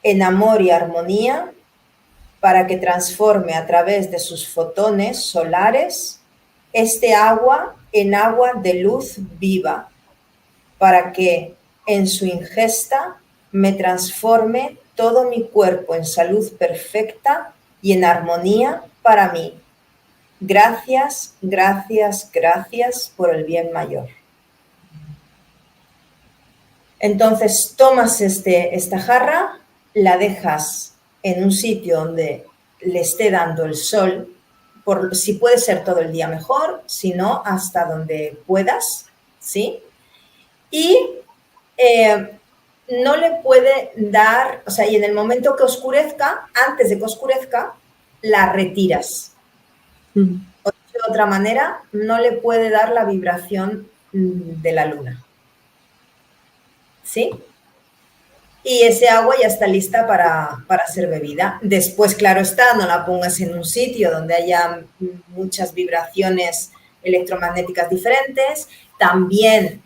en amor y armonía para que transforme a través de sus fotones solares este agua en agua de luz viva, para que en su ingesta me transforme todo mi cuerpo en salud perfecta y en armonía para mí. Gracias, gracias, gracias por el bien mayor. Entonces tomas esta jarra, la dejas en un sitio donde le esté dando el sol, si puede ser todo el día mejor, si no, hasta donde puedas, ¿sí? Y no le puede dar, o sea, y en el momento que oscurezca, antes de que oscurezca, la retiras. O de otra manera, no le puede dar la vibración de la luna. ¿Sí? Y ese agua ya está lista para ser bebida. Después, claro está, no la pongas en un sitio donde haya muchas vibraciones electromagnéticas diferentes. También,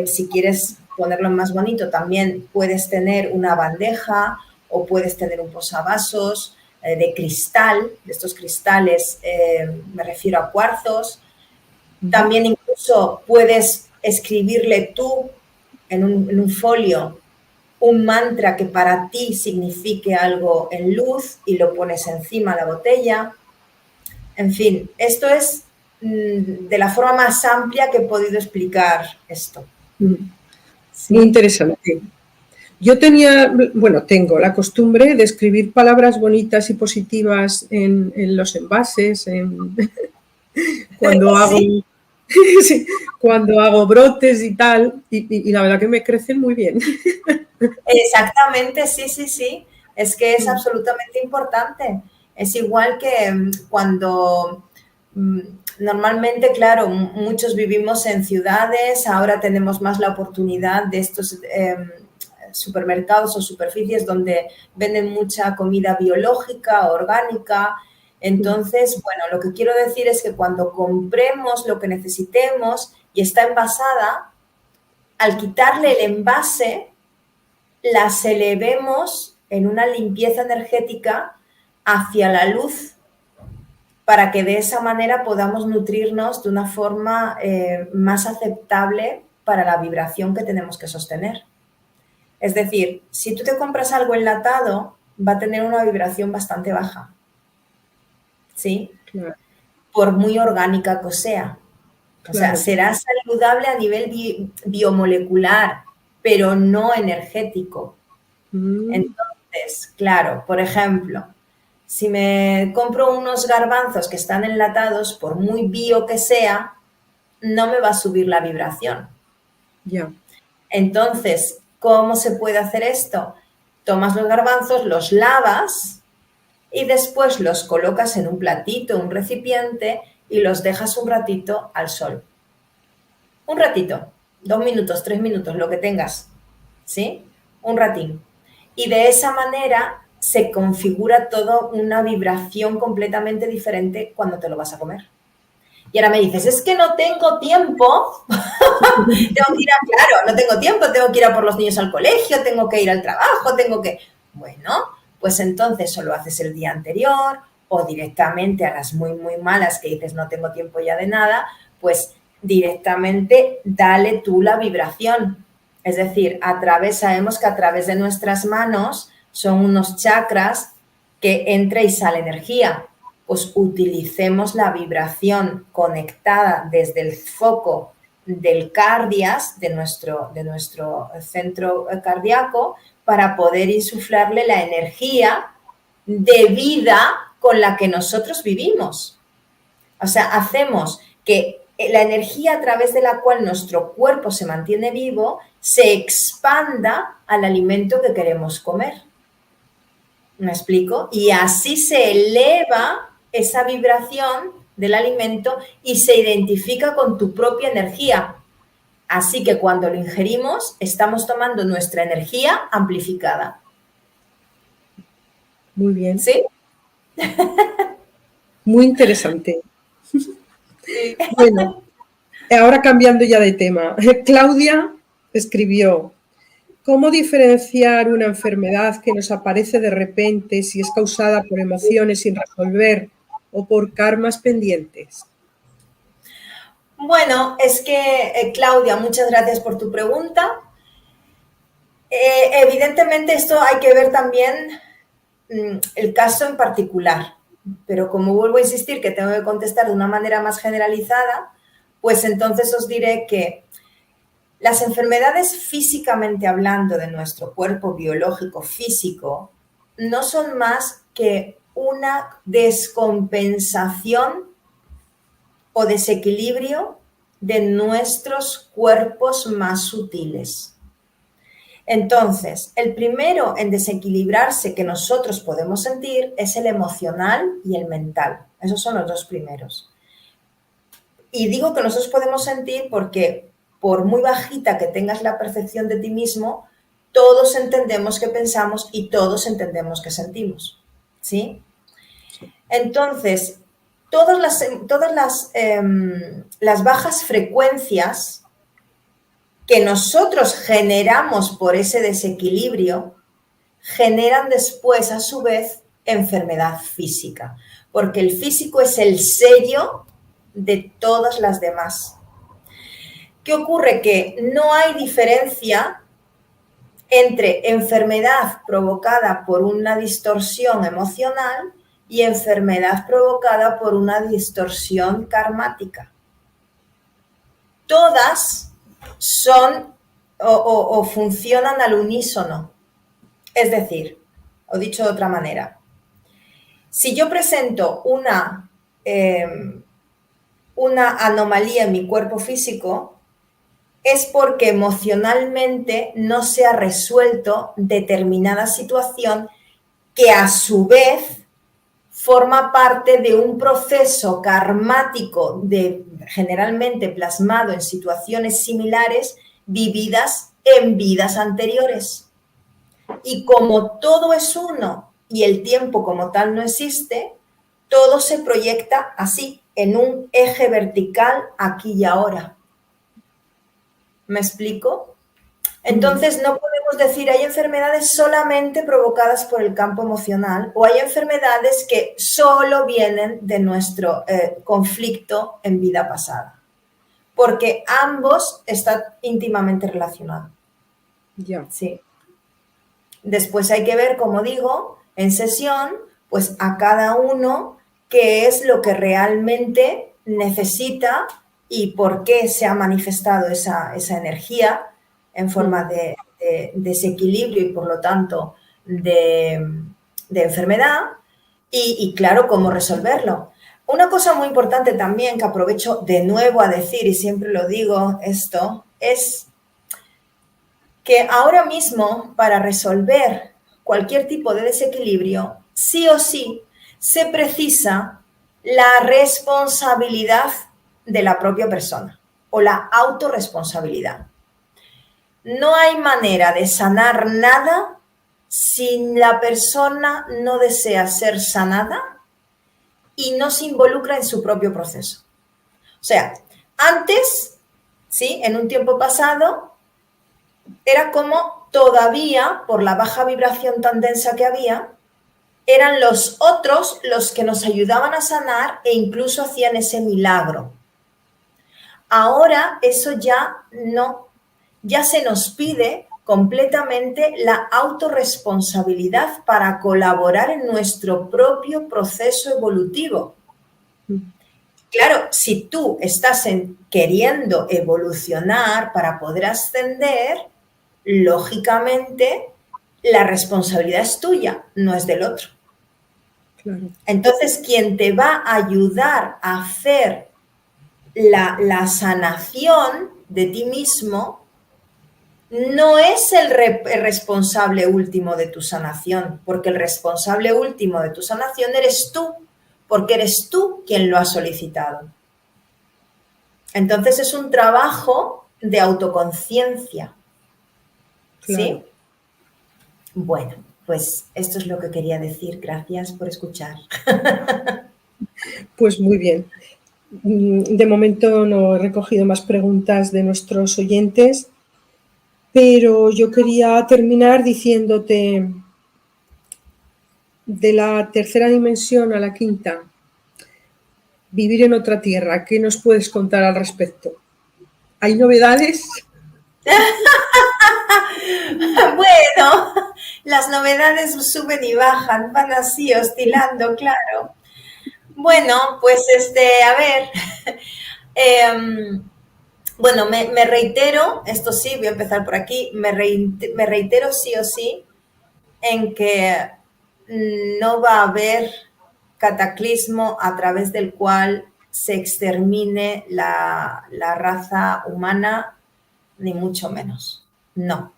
si quieres ponerlo más bonito, también puedes tener una bandeja o puedes tener un posavasos de cristal, de estos cristales, me refiero a cuarzos. También incluso puedes escribirle tú en un folio un mantra que para ti signifique algo en luz y lo pones encima de la botella. En fin, esto es de la forma más amplia que he podido explicar esto. ¿Sí? Muy interesante. Yo tengo la costumbre de escribir palabras bonitas y positivas en los envases, cuando hago, sí, cuando hago brotes y tal, y la verdad que me crecen muy bien. Exactamente, sí. Es que es absolutamente importante. Es igual que cuando normalmente, claro, muchos vivimos en ciudades, ahora tenemos más la oportunidad de estos supermercados o superficies donde venden mucha comida biológica, orgánica. Entonces, bueno, lo que quiero decir es que cuando compremos lo que necesitemos y está envasada, al quitarle el envase, las elevemos en una limpieza energética hacia la luz para que de esa manera podamos nutrirnos de una forma más aceptable para la vibración que tenemos que sostener. Es decir, si tú te compras algo enlatado, va a tener una vibración bastante baja, ¿sí? Claro. Por muy orgánica que sea. O sea, será saludable a nivel biomolecular, pero no energético. Entonces, claro, por ejemplo, si me compro unos garbanzos que están enlatados, por muy bio que sea, no me va a subir la vibración. Ya. Entonces, ¿cómo se puede hacer esto? Tomas los garbanzos, los lavas y después los colocas en un platito, un recipiente y los dejas un ratito al sol. Un ratito, 2 minutos, 3 minutos, lo que tengas, ¿sí? Un ratín. Y de esa manera se configura toda una vibración completamente diferente cuando te lo vas a comer. Y ahora me dices, es que no tengo tiempo, tengo que ir claro, no tengo tiempo, tengo que ir a por los niños al colegio, tengo que ir al trabajo, Bueno, pues entonces solo haces el día anterior o directamente a las muy, muy malas que dices no tengo tiempo ya de nada, pues directamente dale tú la vibración. Es decir, sabemos que a través de nuestras manos son unos chakras que entra y sale energía. Pues utilicemos la vibración conectada desde el foco del cardias, de nuestro centro cardíaco, para poder insuflarle la energía de vida con la que nosotros vivimos. O sea, hacemos que la energía a través de la cual nuestro cuerpo se mantiene vivo se expanda al alimento que queremos comer. ¿Me explico? Y así se eleva esa vibración del alimento y se identifica con tu propia energía. Así que cuando lo ingerimos, estamos tomando nuestra energía amplificada. Muy bien. ¿Sí? Muy interesante. Sí. Bueno, ahora cambiando ya de tema. Claudia escribió, ¿cómo diferenciar una enfermedad que nos aparece de repente si es causada por emociones sin resolver o por karmas pendientes? Bueno, es que, Claudia, muchas gracias por tu pregunta. Evidentemente esto hay que ver también el caso en particular, pero como vuelvo a insistir que tengo que contestar de una manera más generalizada, pues entonces os diré que las enfermedades físicamente hablando de nuestro cuerpo biológico físico no son más que una descompensación o desequilibrio de nuestros cuerpos más sutiles. Entonces, el primero en desequilibrarse que nosotros podemos sentir es el emocional y el mental. Esos son los dos primeros. Y digo que nosotros podemos sentir porque por muy bajita que tengas la percepción de ti mismo, todos entendemos que pensamos y todos entendemos que sentimos. ¿Sí? Entonces, todas las bajas frecuencias que nosotros generamos por ese desequilibrio, generan después, a su vez, enfermedad física, porque el físico es el sello de todas las demás. ¿Qué ocurre? Que no hay diferencia entre enfermedad provocada por una distorsión emocional y enfermedad provocada por una distorsión karmática. Todas son o funcionan al unísono. Es decir, o dicho de otra manera, si yo presento una anomalía en mi cuerpo físico, es porque emocionalmente no se ha resuelto determinada situación que a su vez forma parte de un proceso karmático generalmente plasmado en situaciones similares vividas en vidas anteriores. Y como todo es uno y el tiempo como tal no existe, todo se proyecta así, en un eje vertical aquí y ahora. ¿Me explico? Entonces no podemos decir hay enfermedades solamente provocadas por el campo emocional o hay enfermedades que solo vienen de nuestro conflicto en vida pasada, porque ambos están íntimamente relacionados. Ya. Sí. Después hay que ver, como digo, en sesión, pues a cada uno qué es lo que realmente necesita y por qué se ha manifestado esa energía en forma de desequilibrio y por lo tanto de enfermedad y claro, cómo resolverlo. Una cosa muy importante también que aprovecho de nuevo a decir y siempre lo digo esto es que ahora mismo para resolver cualquier tipo de desequilibrio, sí o sí, se precisa la responsabilidad de la propia persona o la autorresponsabilidad. No hay manera de sanar nada si la persona no desea ser sanada y no se involucra en su propio proceso. O sea, antes, ¿sí? En un tiempo pasado, era como todavía, por la baja vibración tan densa que había, eran los otros los que nos ayudaban a sanar e incluso hacían ese milagro. Ahora eso ya no, ya se nos pide completamente la autorresponsabilidad para colaborar en nuestro propio proceso evolutivo. Claro, si tú estás queriendo evolucionar para poder ascender, lógicamente la responsabilidad es tuya, no es del otro. Claro. Entonces, quien te va a ayudar a hacer la sanación de ti mismo no es el responsable último de tu sanación, porque el responsable último de tu sanación eres tú, porque eres tú quien lo ha solicitado. Entonces es un trabajo de autoconciencia. Claro. ¿Sí? Bueno, pues esto es lo que quería decir. Gracias por escuchar. Pues muy bien. De momento no he recogido más preguntas de nuestros oyentes, pero yo quería terminar diciéndote de la tercera dimensión a la quinta, vivir en otra tierra. ¿Qué nos puedes contar al respecto? ¿Hay novedades? Bueno, las novedades suben y bajan, van así oscilando, claro. Bueno, pues a ver, bueno, me reitero, esto sí, voy a empezar por aquí, me reitero sí o sí en que no va a haber cataclismo a través del cual se extermine la raza humana, ni mucho menos. No.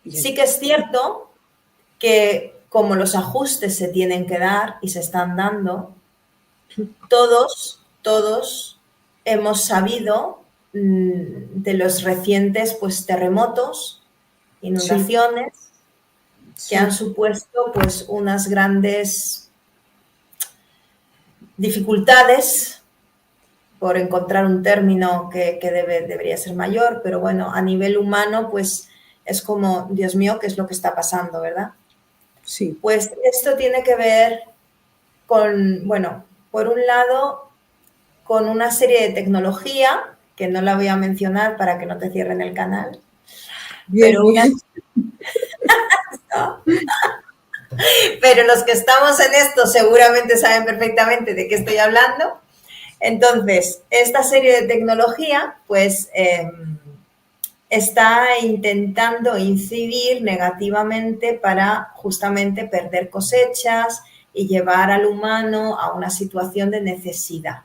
Bien. Sí que es cierto que como los ajustes se tienen que dar y se están dando, todos hemos sabido de los recientes pues, terremotos, inundaciones, Sí. que han supuesto pues, unas grandes dificultades, por encontrar un término que debería ser mayor, pero bueno, a nivel humano pues es como, Dios mío, ¿qué es lo que está pasando, verdad? Sí. Pues esto tiene que ver con, bueno, por un lado, con una serie de tecnología, que no la voy a mencionar para que no te cierren el canal, Bien, pero bien. pero los que estamos en esto seguramente saben perfectamente de qué estoy hablando. Entonces, esta serie de tecnología, pues, está intentando incidir negativamente para justamente perder cosechas y llevar al humano a una situación de necesidad.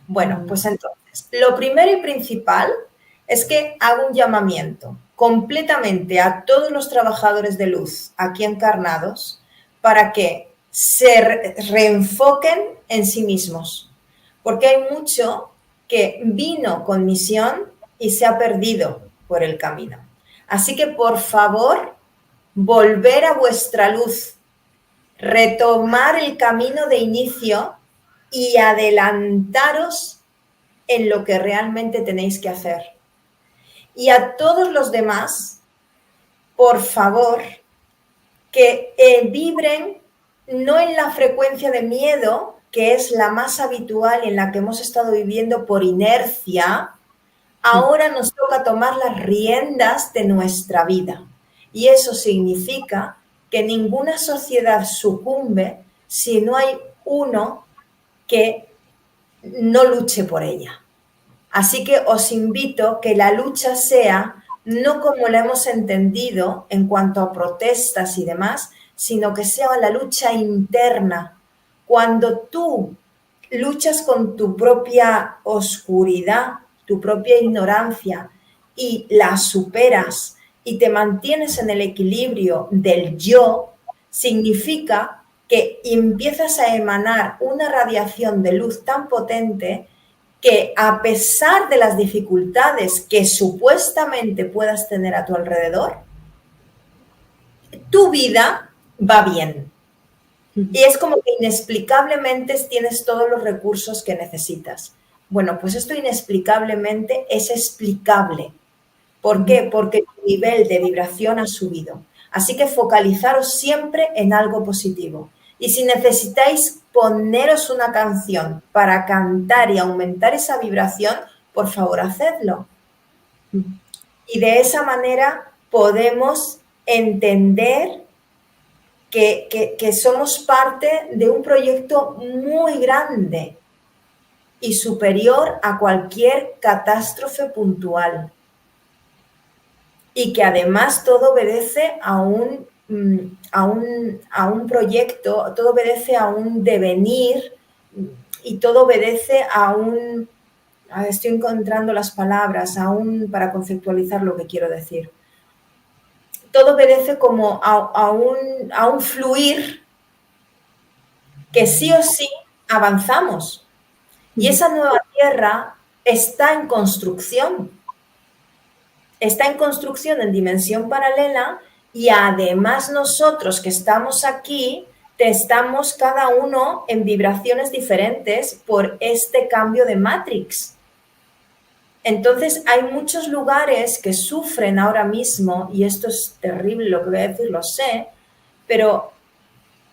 Bueno, pues entonces, lo primero y principal es que hago un llamamiento completamente a todos los trabajadores de luz aquí encarnados para que se reenfoquen en sí mismos, porque hay mucho que vino con misión y se ha perdido por el camino. Así que, por favor, volver a vuestra luz, retomar el camino de inicio y adelantaros en lo que realmente tenéis que hacer. Y a todos los demás, por favor, que vibren no en la frecuencia de miedo, que es la más habitual y en la que hemos estado viviendo por inercia. Ahora nos toca tomar las riendas de nuestra vida. Y eso significa que ninguna sociedad sucumbe si no hay uno que no luche por ella. Así que os invito que la lucha sea no como la hemos entendido en cuanto a protestas y demás, sino que sea la lucha interna. Cuando tú luchas con tu propia oscuridad, tu propia ignorancia y la superas y te mantienes en el equilibrio del yo, significa que empiezas a emanar una radiación de luz tan potente que a pesar de las dificultades que supuestamente puedas tener a tu alrededor, tu vida va bien. Y es como que inexplicablemente tienes todos los recursos que necesitas. Bueno, pues esto inexplicablemente es explicable. ¿Por qué? Porque tu nivel de vibración ha subido. Así que focalizaros siempre en algo positivo. Y si necesitáis poneros una canción para cantar y aumentar esa vibración, por favor, hacedlo. Y de esa manera podemos entender que somos parte de un proyecto muy grande y superior a cualquier catástrofe puntual. Y que además todo obedece a un proyecto, todo obedece a un devenir y todo obedece a un... Estoy encontrando las palabras para conceptualizar lo que quiero decir. Todo obedece como a un fluir que sí o sí avanzamos. Y esa nueva tierra está en construcción. Está en construcción en dimensión paralela y además nosotros que estamos aquí, estamos cada uno en vibraciones diferentes por este cambio de Matrix. Entonces hay muchos lugares que sufren ahora mismo, y esto es terrible lo que voy a decir, lo sé, pero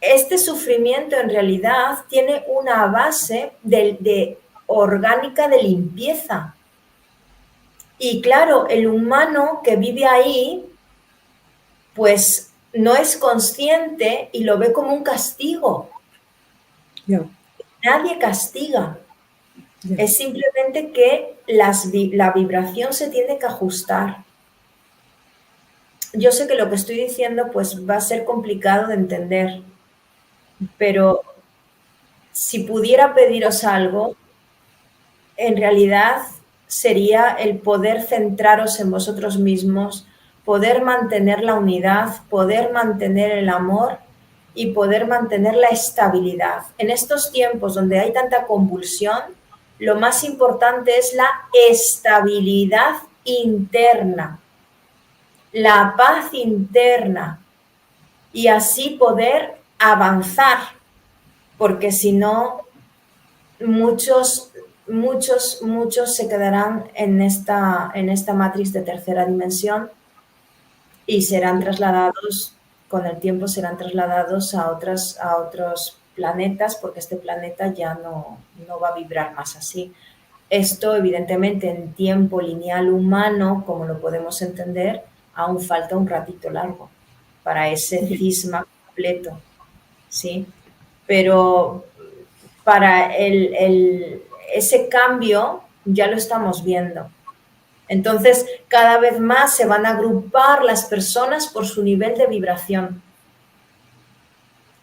este sufrimiento en realidad tiene una base de orgánica de limpieza. Y claro, el humano que vive ahí, pues no es consciente y lo ve como un castigo. Yeah. Nadie castiga. Yeah. Es simplemente que la vibración se tiene que ajustar. Yo sé que lo que estoy diciendo pues va a ser complicado de entender, pero si pudiera pediros algo, en realidad sería el poder centraros en vosotros mismos, poder mantener la unidad, poder mantener el amor y poder mantener la estabilidad. En estos tiempos donde hay tanta convulsión, lo más importante es la estabilidad interna, la paz interna y así poder avanzar, porque si no, muchos se quedarán en esta matriz de tercera dimensión y serán trasladados, con el tiempo serán trasladados a otros planetas, porque este planeta ya no va a vibrar más así. Esto, evidentemente, en tiempo lineal humano, como lo podemos entender, aún falta un ratito largo para ese cisma completo, ¿sí? Pero para ese cambio ya lo estamos viendo. Entonces, cada vez más se van a agrupar las personas por su nivel de vibración.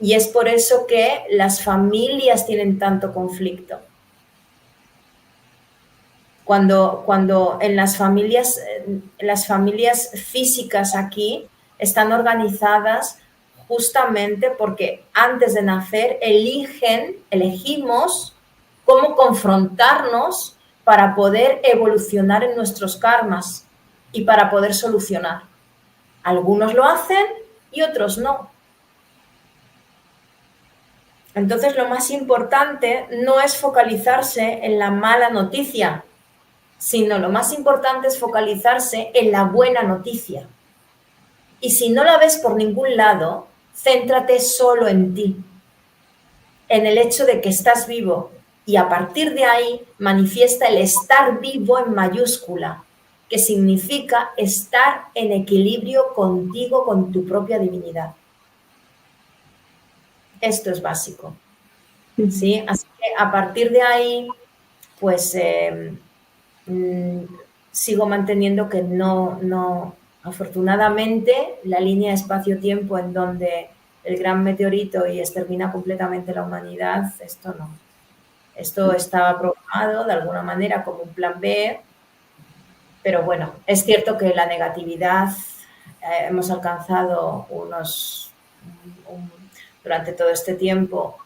Y es por eso que las familias tienen tanto conflicto. Cuando en las familias físicas aquí están organizadas justamente porque antes de nacer elegimos cómo confrontarnos para poder evolucionar en nuestros karmas y para poder solucionar. Algunos lo hacen y otros no. Entonces, lo más importante no es focalizarse en la mala noticia, sino lo más importante es focalizarse en la buena noticia. Y si no la ves por ningún lado, céntrate solo en ti, en el hecho de que estás vivo, y a partir de ahí manifiesta el estar vivo en mayúscula, que significa estar en equilibrio contigo, con tu propia divinidad. Esto es básico, ¿sí? Así que a partir de ahí, pues sigo manteniendo que no, afortunadamente, la línea espacio-tiempo en donde el gran meteorito y extermina completamente la humanidad, esto no. Esto estaba programado de alguna manera como un plan B, pero bueno, es cierto que la negatividad hemos alcanzado durante todo este tiempo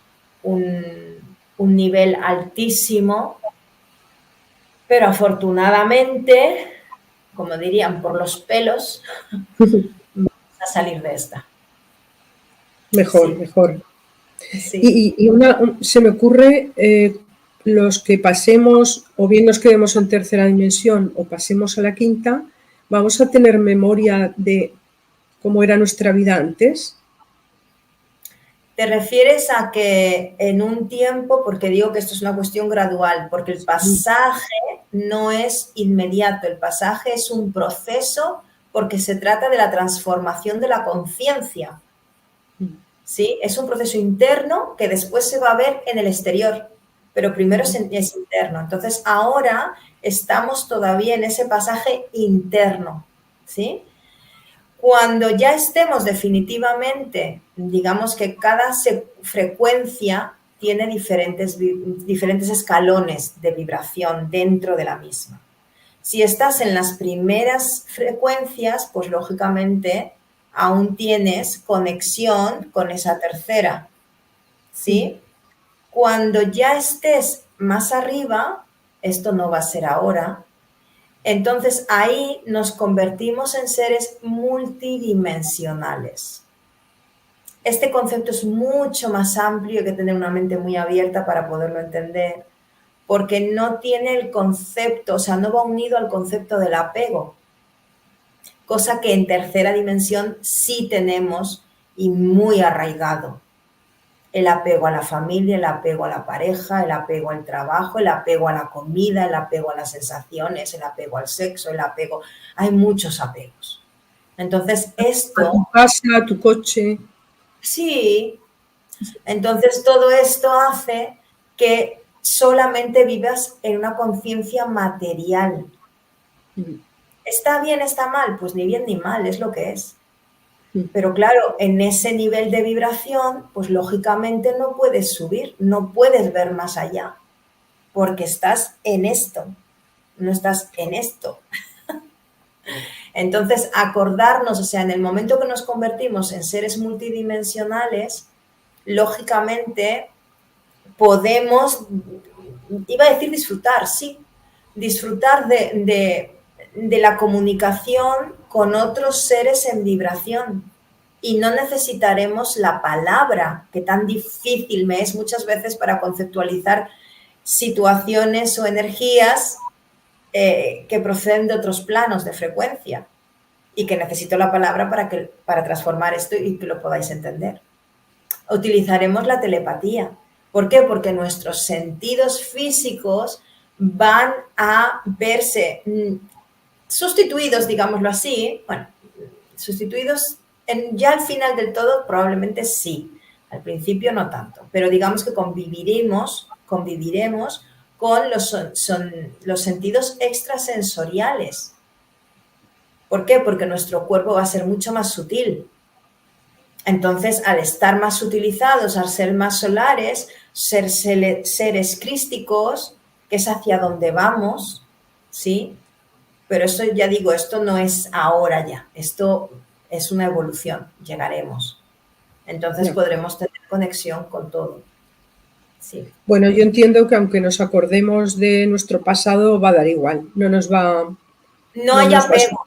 un nivel altísimo, pero afortunadamente, como dirían, por los pelos, vamos a salir de esta. Mejor, Sí. mejor. Sí. Y se me ocurre, los que pasemos, o bien nos quedemos en tercera dimensión o pasemos a la quinta, ¿vamos a tener memoria de cómo era nuestra vida antes? ¿Te refieres a que en un tiempo, porque digo que esto es una cuestión gradual, porque el pasaje no es inmediato, el pasaje es un proceso porque se trata de la transformación de la conciencia, ¿sí? Es un proceso interno que después se va a ver en el exterior, pero primero es interno. Entonces, ahora estamos todavía en ese pasaje interno, ¿sí? Cuando ya estemos definitivamente, digamos que cada frecuencia tiene diferentes escalones de vibración dentro de la misma. Si estás en las primeras frecuencias, pues lógicamente aún tienes conexión con esa tercera, ¿sí? Cuando ya estés más arriba, esto no va a ser ahora, entonces ahí nos convertimos en seres multidimensionales. Este concepto es mucho más amplio, hay que tener una mente muy abierta para poderlo entender, porque no tiene el concepto, o sea, no va unido al concepto del apego, cosa que en tercera dimensión sí tenemos y muy arraigado. El apego a la familia, el apego a la pareja, el apego al trabajo, el apego a la comida, el apego a las sensaciones, el apego al sexo, el apego... Hay muchos apegos. Entonces, esto... A tu casa, a tu coche. Sí. Entonces, todo esto hace que solamente vivas en una conciencia material. ¿Está bien, está mal? Pues ni bien ni mal, es lo que es. Pero claro, en ese nivel de vibración, pues lógicamente no puedes subir, no puedes ver más allá, porque estás en esto, no estás en esto. Entonces, acordarnos, o sea, en el momento que nos convertimos en seres multidimensionales, lógicamente podemos, iba a decir disfrutar, sí, disfrutar de la comunicación con otros seres en vibración. Y no necesitaremos la palabra, que tan difícil me es muchas veces para conceptualizar situaciones o energías que proceden de otros planos de frecuencia y que necesito la palabra para transformar esto y que lo podáis entender. Utilizaremos la telepatía. ¿Por qué? Porque nuestros sentidos físicos van a verse sustituidos, digámoslo así, bueno, sustituidos Ya al final del todo probablemente sí, al principio no tanto, pero digamos que conviviremos con los sentidos extrasensoriales. ¿Por qué? Porque nuestro cuerpo va a ser mucho más sutil. Entonces, al estar más utilizados, al ser más solares, ser seres crísticos, que es hacia donde vamos, ¿sí? Pero esto, ya digo, esto no es ahora ya, esto es una evolución, llegaremos. Entonces Ya. podremos tener conexión con todo. Sí. Bueno, yo entiendo que aunque nos acordemos de nuestro pasado, va a dar igual, No no hay nos va a apego,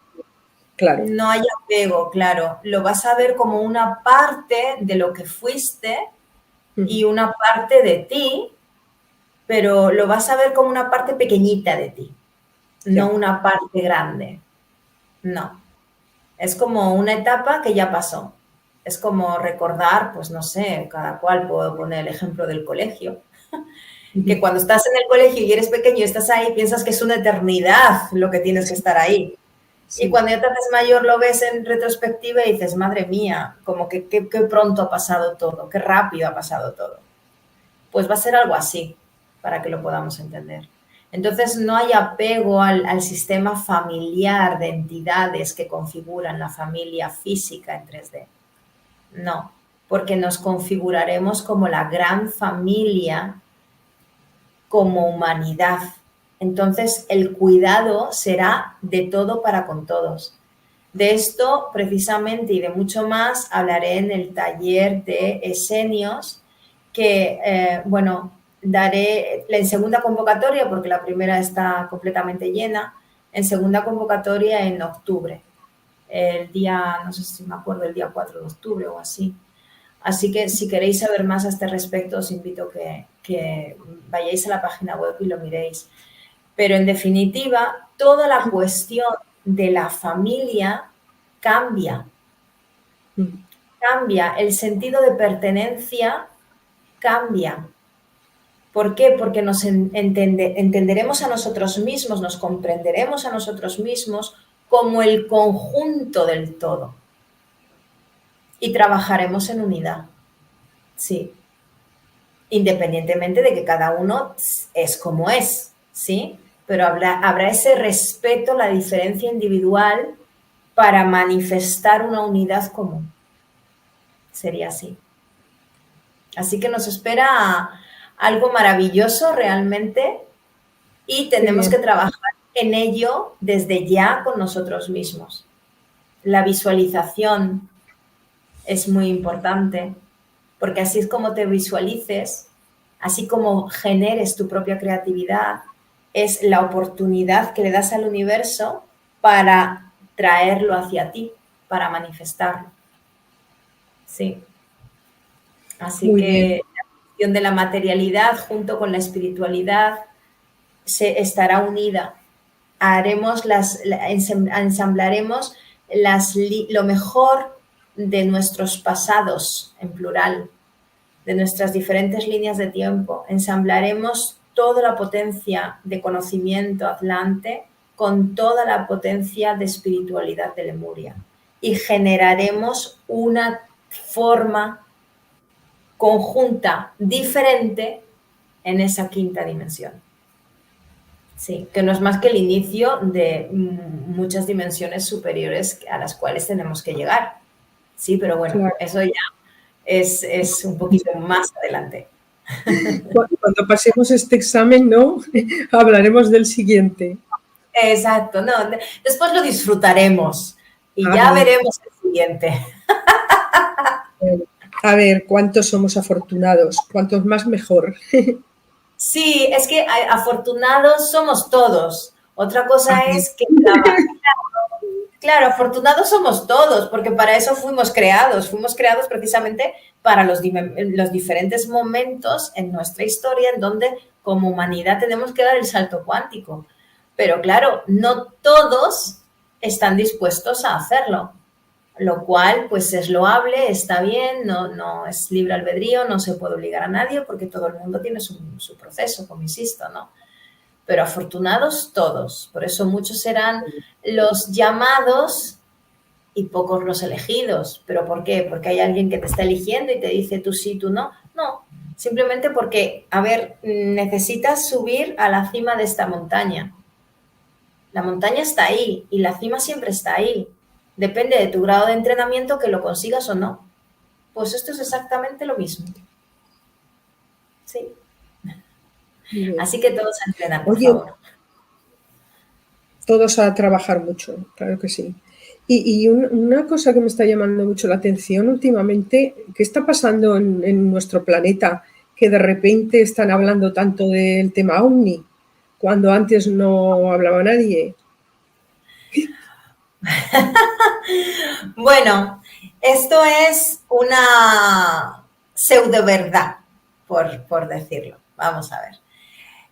claro. no hay apego, claro. Lo vas a ver como una parte de lo que fuiste y una parte de ti, pero lo vas a ver como una parte pequeñita de ti, no Ya. una parte grande. No. Es como una etapa que ya pasó. Es como recordar, pues no sé, cada cual puedo poner el ejemplo del colegio, que cuando estás en el colegio y eres pequeño y estás ahí, piensas que es una eternidad lo que tienes que estar ahí. Y Sí. cuando ya te haces mayor lo ves en retrospectiva y dices, madre mía, como que qué pronto ha pasado todo, qué rápido ha pasado todo. Pues va a ser algo así, para que lo podamos entender. Entonces no hay apego al sistema familiar de entidades que configuran la familia física en 3D. No, porque nos configuraremos como la gran familia, como humanidad. Entonces el cuidado será de todo para con todos. De esto precisamente y de mucho más hablaré en el taller de Esenios, que, bueno, daré en segunda convocatoria, porque la primera está completamente llena, en segunda convocatoria en octubre, el día, no sé si me acuerdo, el día 4 de octubre o así. Así que si queréis saber más a este respecto, os invito que vayáis a la página web y lo miréis. Pero en definitiva, toda la cuestión de la familia cambia, cambia, el sentido de pertenencia cambia. ¿Por qué? Porque nos entenderemos a nosotros mismos, nos comprenderemos a nosotros mismos como el conjunto del todo y trabajaremos en unidad, sí, independientemente de que cada uno es como es, ¿sí? Pero habrá ese respeto a la diferencia individual para manifestar una unidad común. Sería así. Así que nos espera algo maravilloso realmente y Qué tenemos que bien. trabajar en ello desde ya con nosotros mismos. La visualización es muy importante porque así es como te visualices, así como generes tu propia creatividad, es la oportunidad que le das al universo para traerlo hacia ti, para manifestarlo. Sí. Así Muy bien. que la cuestión de la materialidad junto con la espiritualidad se estará unida. Ensamblaremos lo mejor de nuestros pasados, en plural, de nuestras diferentes líneas de tiempo. Ensamblaremos toda la potencia de conocimiento atlante con toda la potencia de espiritualidad de Lemuria y generaremos una forma conjunta diferente en esa quinta dimensión. Sí, que no es más que el inicio de muchas dimensiones superiores a las cuales tenemos que llegar. Sí, pero bueno, Claro. eso ya es un poquito más adelante. Cuando pasemos este examen, ¿no? Hablaremos del siguiente. Exacto, no, después lo disfrutaremos y Ah, ya bien. veremos el siguiente. A ver, ¿cuántos somos afortunados? Cuantos más, mejor. Sí, es que afortunados somos todos. Otra Ah, cosa bien. es que claro, afortunados somos todos, porque para eso fuimos creados precisamente para los diferentes momentos en nuestra historia en donde como humanidad tenemos que dar el salto cuántico. Pero claro, no todos están dispuestos a hacerlo, lo cual pues es loable, está bien, no es libre albedrío, no se puede obligar a nadie porque todo el mundo tiene su proceso, como insisto, ¿no? Pero afortunados todos. Por eso muchos serán los llamados y pocos los elegidos. ¿Pero por qué? Porque hay alguien que te está eligiendo y te dice tú sí, tú no. No, simplemente porque, a ver, necesitas subir a la cima de esta montaña. La montaña está ahí y la cima siempre está ahí. Depende de tu grado de entrenamiento que lo consigas o no. Pues esto es exactamente lo mismo. Sí. Así que todos a entrenar, por favor. Todos a trabajar mucho, claro que sí. Y una cosa que me está llamando mucho la atención últimamente, ¿qué está pasando en nuestro planeta? Que de repente están hablando tanto del tema OVNI, cuando antes no hablaba nadie. Bueno, esto es una pseudo verdad, por decirlo. Vamos a ver.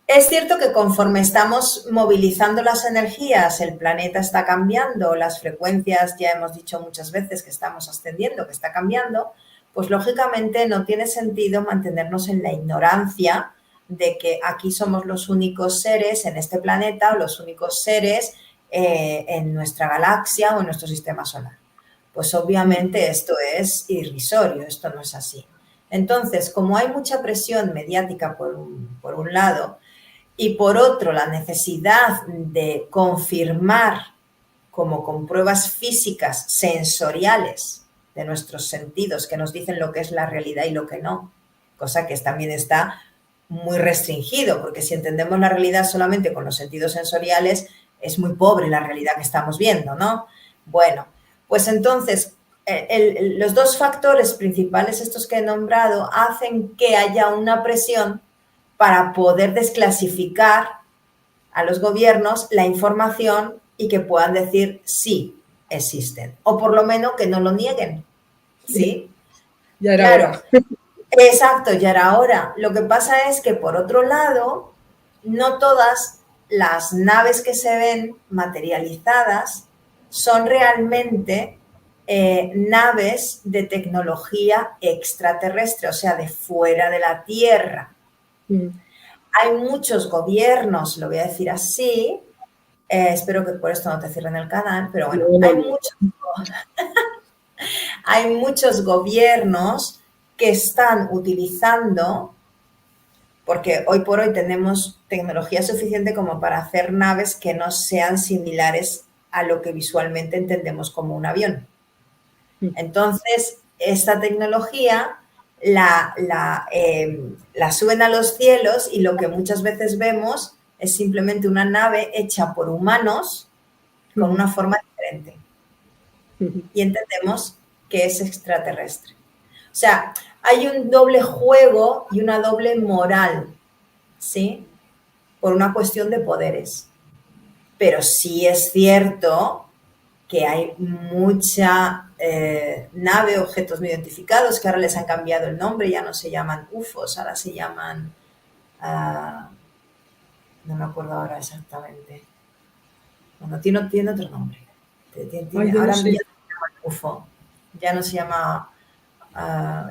Es cierto que conforme estamos movilizando las energías, el planeta está cambiando, las frecuencias, ya hemos dicho muchas veces que estamos ascendiendo, que está cambiando, pues lógicamente no tiene sentido mantenernos en la ignorancia de que aquí somos los únicos seres en este planeta o los únicos seres en nuestra galaxia o en nuestro sistema solar. Pues obviamente esto es irrisorio, esto no es así. Entonces, como hay mucha presión mediática por un lado, y por otro, la necesidad de confirmar, como con pruebas físicas, sensoriales de nuestros sentidos, que nos dicen lo que es la realidad y lo que no, cosa que también está muy restringido, porque si entendemos la realidad solamente con los sentidos sensoriales, es muy pobre la realidad que estamos viendo, ¿no? Bueno, pues entonces, los dos factores principales, estos que he nombrado, hacen que haya una presión para poder desclasificar a los gobiernos la información y que puedan decir sí, existen. O por lo menos que no lo nieguen. ¿Sí? Ya era claro. hora. Exacto, ya era hora. Lo que pasa es que, por otro lado, no todas las naves que se ven materializadas son realmente naves de tecnología extraterrestre, o sea, de fuera de la Tierra. Hay muchos gobiernos, lo voy a decir así, espero que por esto no te cierren el canal, pero bueno, hay muchos gobiernos que están utilizando, porque hoy por hoy tenemos tecnología suficiente como para hacer naves que no sean similares a lo que visualmente entendemos como un avión. Entonces, esta tecnología la suben a los cielos y lo que muchas veces vemos es simplemente una nave hecha por humanos con una forma diferente. Y entendemos que es extraterrestre. O sea, hay un doble juego y una doble moral, ¿sí? Por una cuestión de poderes. Pero sí es cierto que hay mucha nave, objetos no identificados, que ahora les han cambiado el nombre, ya no se llaman UFOs, ahora se llaman, no me acuerdo ahora exactamente. Bueno, tiene otro nombre. Ahora no se llama UFO, ya no se llama,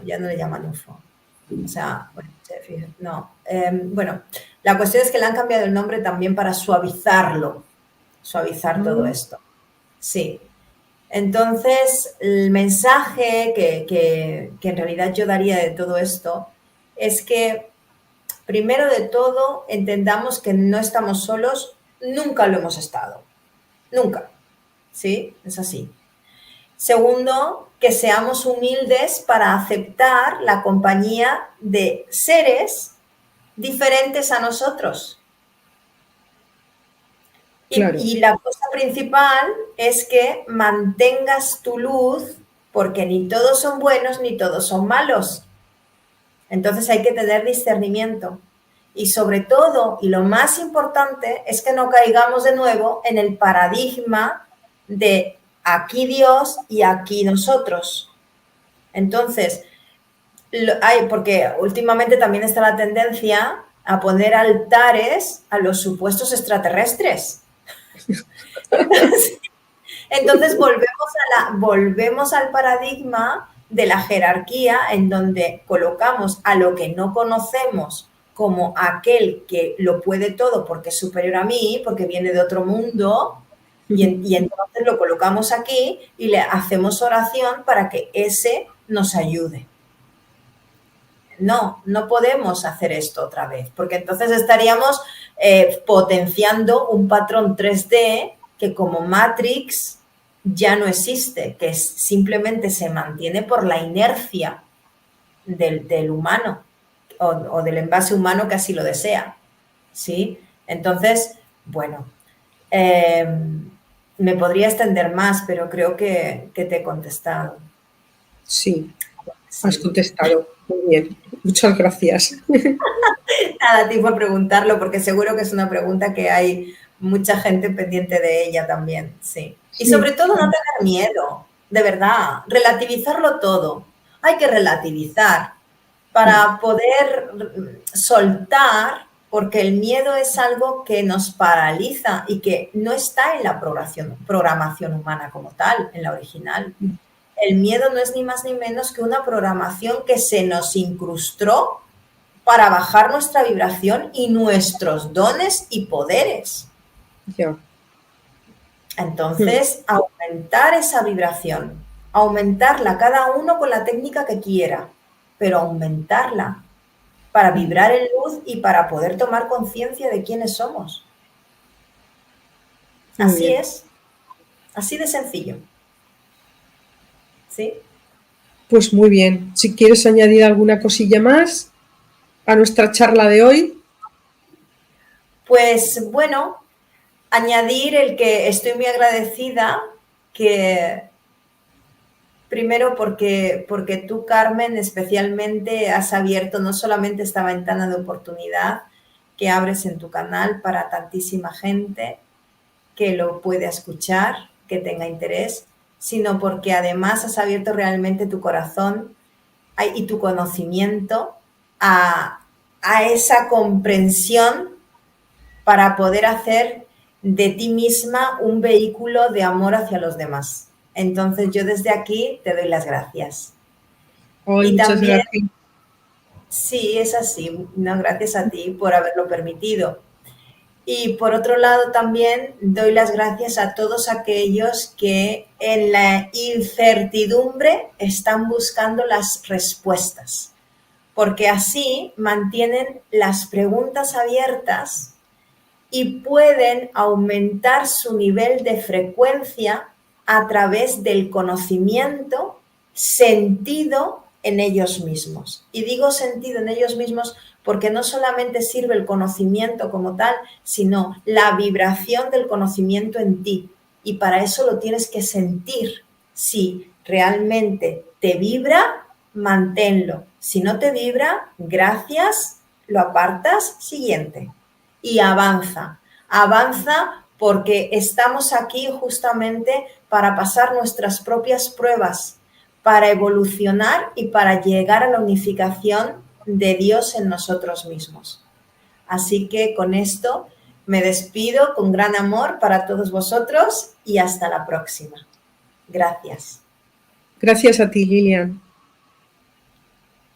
ya no le llaman UFO. O sea, bueno, no. Bueno, la cuestión es que le han cambiado el nombre también para suavizar todo esto. Sí. Entonces, el mensaje que en realidad yo daría de todo esto es que, primero de todo, entendamos que no estamos solos, nunca lo hemos estado. Nunca. ¿Sí? Es así. Segundo, que seamos humildes para aceptar la compañía de seres diferentes a nosotros. Claro. Y la cosa principal es que mantengas tu luz, porque ni todos son buenos ni todos son malos. Entonces hay que tener discernimiento. Y sobre todo, y lo más importante, es que no caigamos de nuevo en el paradigma de aquí Dios y aquí nosotros. Entonces, porque últimamente también está la tendencia a poner altares a los supuestos extraterrestres. Entonces volvemos al paradigma de la jerarquía, en donde colocamos a lo que no conocemos como aquel que lo puede todo porque es superior a mí, porque viene de otro mundo, Y entonces lo colocamos aquí y le hacemos oración para que ese nos ayude. No podemos hacer esto otra vez, porque entonces estaríamos potenciando un patrón 3D que como Matrix ya no existe, que simplemente se mantiene por la inercia del humano o del envase humano que así lo desea, ¿sí? Entonces, bueno, me podría extender más, pero creo que te he contestado. Sí, has contestado. Muy bien, muchas gracias. Nada, a ti por preguntarlo, porque seguro que es una pregunta que hay mucha gente pendiente de ella también, sí. Y sobre todo no tener miedo, de verdad, relativizarlo todo. Hay que relativizar para poder soltar, porque el miedo es algo que nos paraliza y que no está en la programación humana como tal, en la original. El miedo no es ni más ni menos que una programación que se nos incrustó para bajar nuestra vibración y nuestros dones y poderes. Ya. Entonces, aumentar esa vibración, aumentarla cada uno con la técnica que quiera, pero aumentarla para vibrar en luz y para poder tomar conciencia de quiénes somos. Así es, así de sencillo. ¿Sí? Pues muy bien. Si quieres añadir alguna cosilla más a nuestra charla de hoy. Pues bueno, añadir el que estoy muy agradecida, que primero porque tú, Carmen, especialmente has abierto no solamente esta ventana de oportunidad que abres en tu canal para tantísima gente que lo puede escuchar, que tenga interés, sino porque además has abierto realmente tu corazón y tu conocimiento a esa comprensión para poder hacer de ti misma un vehículo de amor hacia los demás. Entonces yo desde aquí te doy las gracias. Y muchas también, gracias. Sí, es así. No, gracias a ti por haberlo permitido. Y por otro lado también doy las gracias a todos aquellos que en la incertidumbre están buscando las respuestas, porque así mantienen las preguntas abiertas y pueden aumentar su nivel de frecuencia a través del conocimiento sentido en ellos mismos. Y digo sentido en ellos mismos porque no solamente sirve el conocimiento como tal, sino la vibración del conocimiento en ti. Y para eso lo tienes que sentir. Si realmente te vibra, manténlo. Si no te vibra, gracias, lo apartas, siguiente. Y avanza. Avanza porque estamos aquí justamente para pasar nuestras propias pruebas, para evolucionar y para llegar a la unificación de Dios en nosotros mismos. Así que con esto me despido con gran amor para todos vosotros y hasta la próxima. Gracias. Gracias a ti, Lilian.